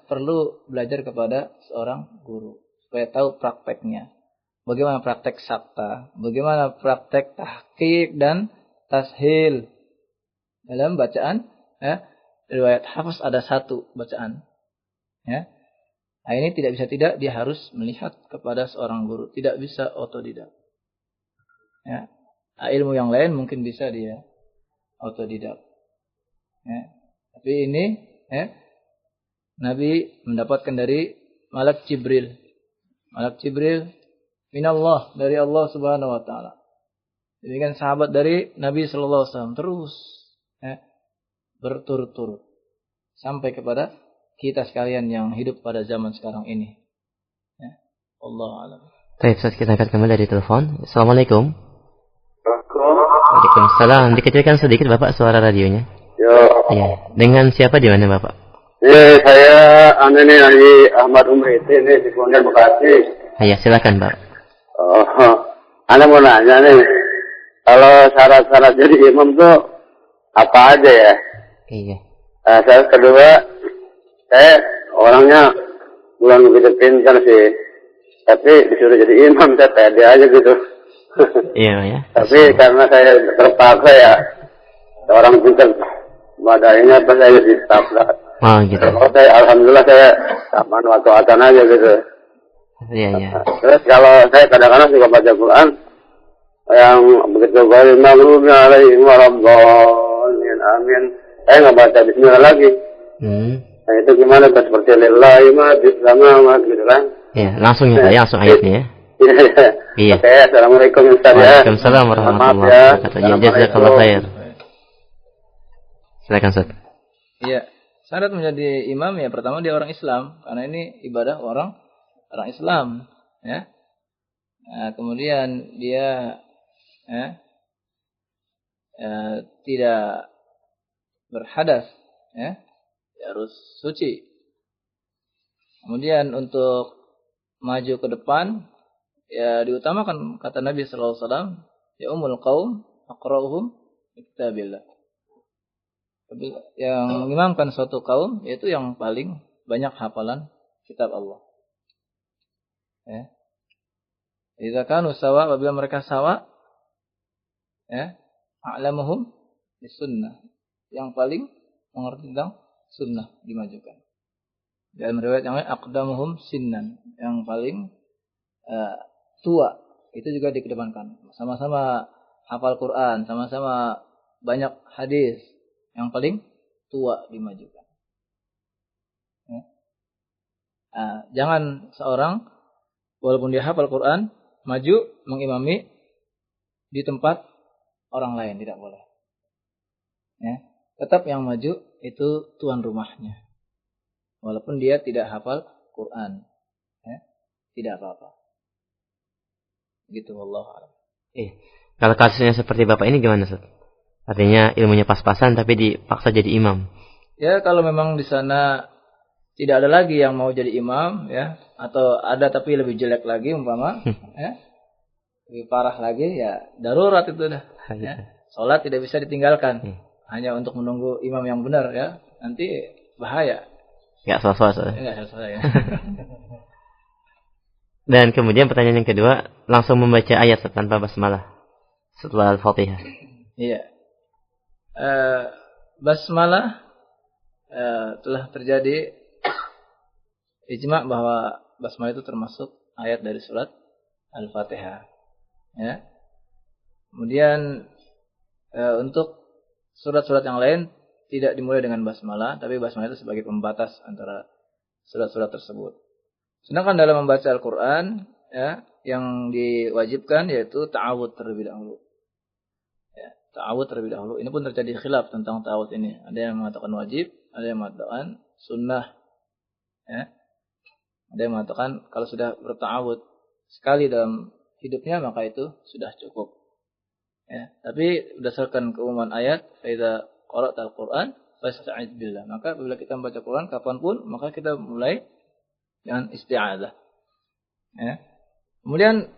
perlu belajar kepada seorang guru supaya tahu prakteknya. Bagaimana praktek sabta, bagaimana praktek tahqiq dan tashil. Dalam bacaan riwayat Hafiz ada satu bacaan. Ya. Nah, ini tidak bisa tidak, dia harus melihat kepada seorang guru, tidak bisa otodidak. Ya. Nah, ilmu yang lain mungkin bisa dia otodidak. Ya. Tapi ini Nabi mendapatkan dari Malak Jibril. Malak Jibril minallah, dari Allah Subhanahu wa taala. Demikian sahabat dari Nabi sallallahu alaihi wasallam terus berturut-turut sampai kepada kita sekalian yang hidup pada zaman sekarang ini. Ya. Allah alam. Baik, kita angkat kembali dari telepon. Assalamualaikum. Waalaikumsalam. Dikecilkan sedikit Bapak suara radionya. Iya. Dengan siapa di mana Bapak? Saya ini Haji Ahmad Umri ini di Pondok Bekasi. Ya, silakan Pak. Anda mau nanya nih, kalau syarat-syarat jadi imam tuh apa aja ya? Iya. Syarat kedua, saya orangnya bukan begitu pintar sih, tapi disuruh jadi imam saya pede aja gitu. Iya ya. Tapi karena saya terpaksa ya, orang pintar badannya apa saya jadi tabrak. Oh gitu. Kalau saya alhamdulillah saya manfaatkan aja gitu. Iya iya. Terus kalau saya kadang-kadang juga baca Quran yang begitu baik maghdubi alaihim waladdallin amin. Saya nggak baca bismillah lagi. Nah itu gimana tuh, seperti lillahi ma fis samawati gitu kan? Iya, langsung ya, langsung ayatnya ya. Iya. Oke, assalamualaikum Ustaz ya. Waalaikumsalam warahmatullahi wabarakatuh. Ya, jazakallahu khair. Silakan Ustaz. Iya, syarat menjadi imam ya pertama dia orang Islam, karena ini ibadah orang Islam, ya. Nah, kemudian dia tidak berhadas, ya. Dia harus suci. Kemudian untuk maju ke depan, ya diutamakan kata Nabi sallallahu alaihi wasallam, ya umul qaum aqra'uhum kitabillah. Yang mengimamkan suatu kaum yaitu yang paling banyak hafalan kitab Allah. Ya. Idza kanu sawa, apabila mereka sawa, ya, a'lamuhum bis-sunnah. Yang paling mengerti tentang sunnah dimajukan. Dalam riwayat yang lain aqdamuhum sinnan, yang paling tua itu juga dikedepankan. Sama-sama hafal Quran, sama-sama banyak hadis, yang paling tua dimajukan. Ya. Nah, jangan seorang walaupun dia hafal Quran maju mengimami di tempat orang lain, tidak boleh. Ya. Tetap yang maju itu tuan rumahnya. walaupun dia tidak hafal Quran, ya, tidak apa-apa. Gitu, wallahu a'lam. Kalau kasusnya seperti Bapak ini gimana, Ustaz? Artinya ilmunya pas-pasan tapi dipaksa jadi imam. Ya, kalau memang di sana tidak ada lagi yang mau jadi imam, ya, atau ada tapi lebih jelek lagi umpama, ya, lebih parah lagi, ya darurat itu dah. Ya. Salat tidak bisa ditinggalkan, hanya untuk menunggu imam yang benar, ya, nanti bahaya. Enggak sosok. Enggak sosok ya. Dan kemudian pertanyaan yang kedua, langsung membaca ayat tanpa basmalah setelah Al-Fatihah. Iya. Basmalah telah terjadi ijma' bahwa basmalah itu termasuk ayat dari surat Al-Fatihah. Ya. Kemudian untuk surat-surat yang lain tidak dimulai dengan basmalah, tapi basmalah itu sebagai pembatas antara surat-surat tersebut. Sedangkan dalam membaca Al-Quran, ya, yang diwajibkan yaitu ta'awud terlebih dahulu. Ya, ta'awud terlebih dahulu. Ini pun terjadi khilaf tentang ta'awud ini. Ada yang mengatakan wajib, ada yang mengatakan sunnah. Ya. Ada yang mengatakan kalau sudah berta'awud sekali dalam hidupnya maka itu sudah cukup. Ya. Tapi berdasarkan keumuman ayat, "Faidza qara'tal Qur'an fasta'idz billah." Maka apabila kita membaca Quran kapanpun, maka kita mulai dengan isti'adzah. Ya. Kemudian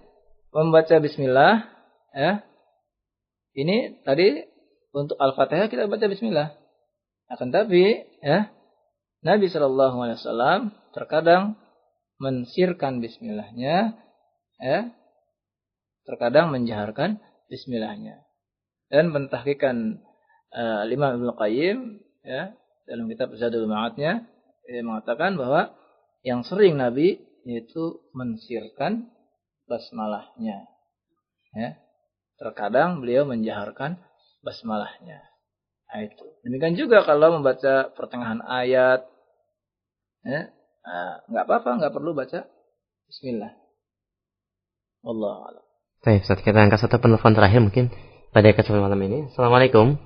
membaca bismillah, ya. Ini tadi untuk Al-Fatihah kita baca bismillah. Akan tapi, ya, Nabi sallallahu alaihi wasallam terkadang mensirkan bismillahnya, ya. Terkadang menjaharkan bismillahnya. Dan pentahqiqan Imam Ibnu Qayyim, ya, dalam kitab Zadul Ma'adnya, mengatakan bahwa yang sering Nabi yaitu mensirkan basmalahnya. Ya. Terkadang beliau menjaharkan basmalahnya. Nah, itu. Demikian juga kalau membaca pertengahan ayat, ya, nggak apa-apa, nggak perlu baca bismillah. Wallahu a'lam. Baik, Ustaz, kita angkat satu penelpon terakhir mungkin pada kesempatan malam ini. Assalamualaikum.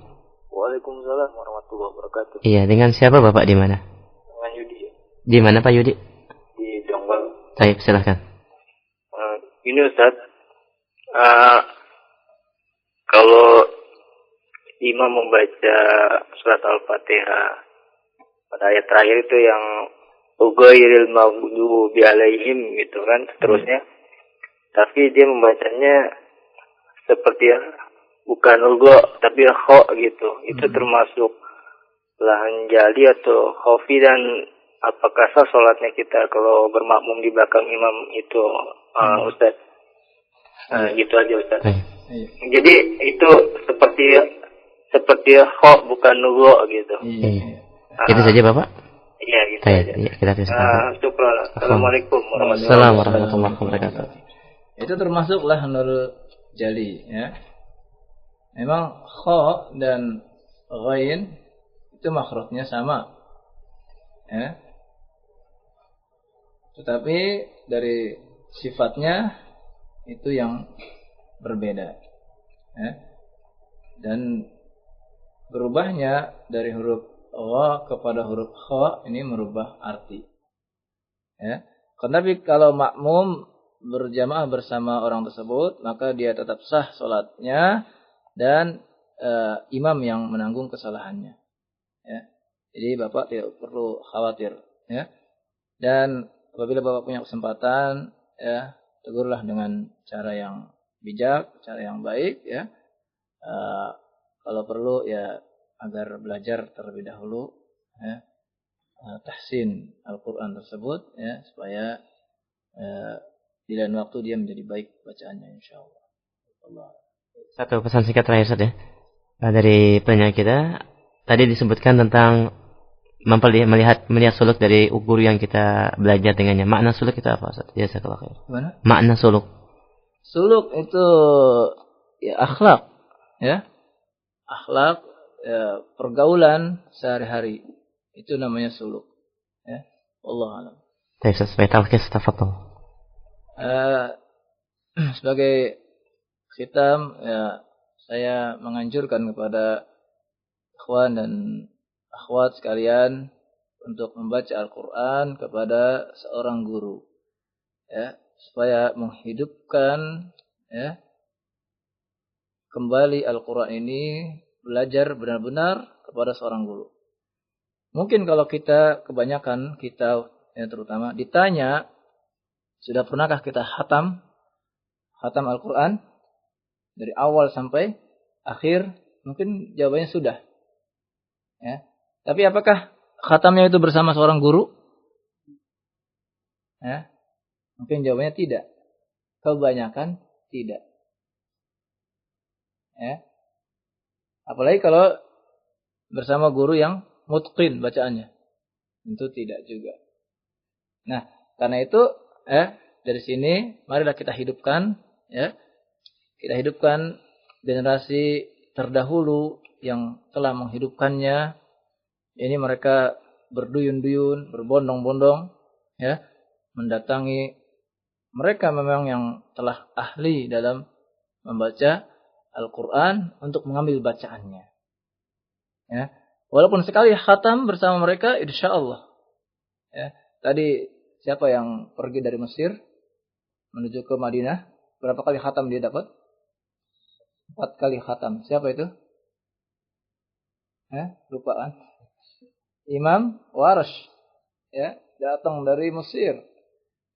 Waalaikumsalam warahmatullahi wabarakatuh. Iya, dengan siapa Bapak di mana? Dengan Yudi. Di mana Pak Yudi? Di Jonggol. Baik, silakan. Ini Ustaz, kalau imam membaca surat Al-Fatihah pada ayat terakhir itu yang Ughairil maghdubi alaihim gitu kan, seterusnya. Tapi dia membacanya seperti bukan ulgo tapi kho gitu. Itu termasuk lahan jali atau khofi, dan apakah sah sholatnya kita kalau bermakmum di belakang imam itu, Ustaz? Gitu aja Ustaz. Jadi itu seperti kho bukan ulgo gitu. Itu saja Bapak? Iya gitu aja. Iya, kita syukran. Assalamualaikum warahmatullahi wabarakatuh. Itu termasuklah nurul jali, ya. Memang kha dan ghain itu makhrajnya sama, ya. Tetapi dari sifatnya itu yang berbeda, ya. Dan berubahnya dari huruf gha kepada huruf kha ini merubah arti, ya. Tapi kalau makmum berjamaah bersama orang tersebut, maka dia tetap sah sholatnya dan imam yang menanggung kesalahannya. Ya. Jadi Bapak tidak perlu khawatir. Ya. Dan apabila Bapak punya kesempatan, ya, tegurlah dengan cara yang bijak, cara yang baik. Ya. Kalau perlu, ya, agar belajar terlebih dahulu, ya, tahsin Al-Quran tersebut, ya, supaya di lain waktu dia menjadi baik bacaannya, insyaallah. Satu pesan singkat terakhir Ustaz, ya. Dari penanya kita tadi disebutkan tentang melihat suluk dari guru yang kita belajar dengannya. Makna suluk itu apa Ustaz? Biasa kalau khair. Gimana? Makna suluk. Suluk itu ya akhlak, ya. Akhlak, ya, pergaulan sehari-hari. Itu namanya suluk, ya. Wallahu a'lam. Baik, Ustaz, tafadhol. Sebagai khitam, ya, saya menganjurkan kepada ikhwan dan akhwat sekalian, untuk membaca Al-Quran kepada seorang guru, ya, supaya menghidupkan, ya, kembali Al-Quran ini, belajar benar-benar kepada seorang guru. Mungkin kalau kita kebanyakan, kita ya, terutama ditanya, sudah pernahkah kita khatam Al-Quran dari awal sampai akhir? Mungkin jawabannya sudah. Ya. Tapi apakah khatamnya itu bersama seorang guru? Ya. Mungkin jawabannya tidak. Kebanyakan tidak. Ya. Apalagi kalau bersama guru yang mutqin bacaannya. Tentu tidak juga. Nah, karena itu dari sini marilah kita hidupkan, ya. Kita hidupkan generasi terdahulu yang telah menghidupkannya. Ini mereka berduyun-duyun, berbondong-bondong, ya, mendatangi mereka memang yang telah ahli dalam membaca Al-Quran untuk mengambil bacaannya. Ya. Walaupun sekali khatam bersama mereka, insya Allah. Ya. Tadi siapa yang pergi dari Mesir menuju ke Madinah? Berapa kali khatam dia dapat? 4 kali khatam. Siapa itu? Lupaan. Imam Warash. Ya, datang dari Mesir.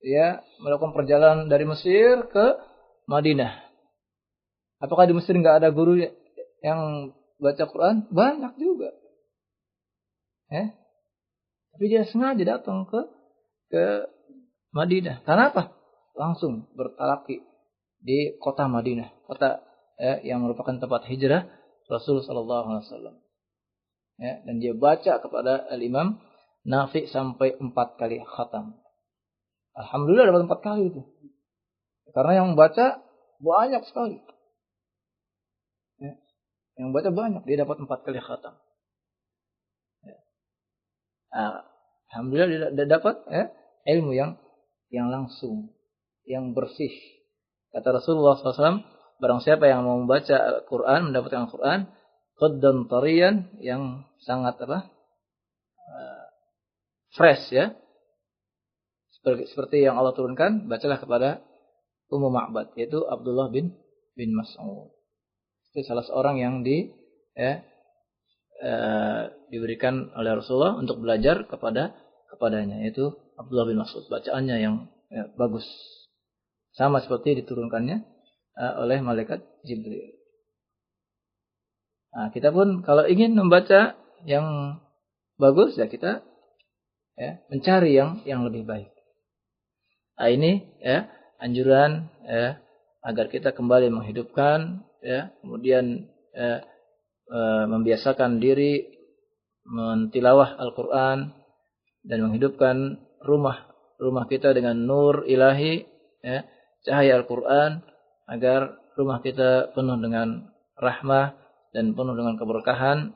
Ya, melakukan perjalanan dari Mesir ke Madinah. Apakah di Mesir nggak ada guru yang baca Quran? Banyak juga. Ya. Tapi dia sengaja datang ke Madinah. Karena apa? Langsung bertalaki di kota Madinah, kota yang merupakan tempat hijrah Rasul sallallahu alaihi wasallam. Ya, dan dia baca kepada Al-Imam Nafi sampai 4 kali khatam. Alhamdulillah dapat 4 kali itu. Karena yang baca banyak sekali. Ya. Yang baca banyak, dia dapat 4 kali khatam. Ya. Alhamdulillah dia dapat ilmu yang langsung, yang bersih. Kata Rasulullah SAW, barang siapa yang mau membaca Al-Quran, mendapatkan Al-Quran, qaddan tariyan, yang sangat fresh, ya. Seperti yang Allah turunkan, bacalah kepada Ummu Ma'bad, yaitu Abdullah bin Mas'ud. Itu salah seorang yang diberikan oleh Rasulullah untuk belajar kepadanya, yaitu Abdullah bin Mas'ud. Bacaannya yang bagus. Sama seperti diturunkannya oleh malaikat Jibril. Nah, kita pun kalau ingin membaca yang bagus, ya kita mencari yang lebih baik. Nah, ini anjuran agar kita kembali menghidupkan, kemudian membiasakan diri mentilawah Al-Quran dan menghidupkan rumah kita dengan nur ilahi, cahaya Al-Quran, agar rumah kita penuh dengan rahmah dan penuh dengan keberkahan,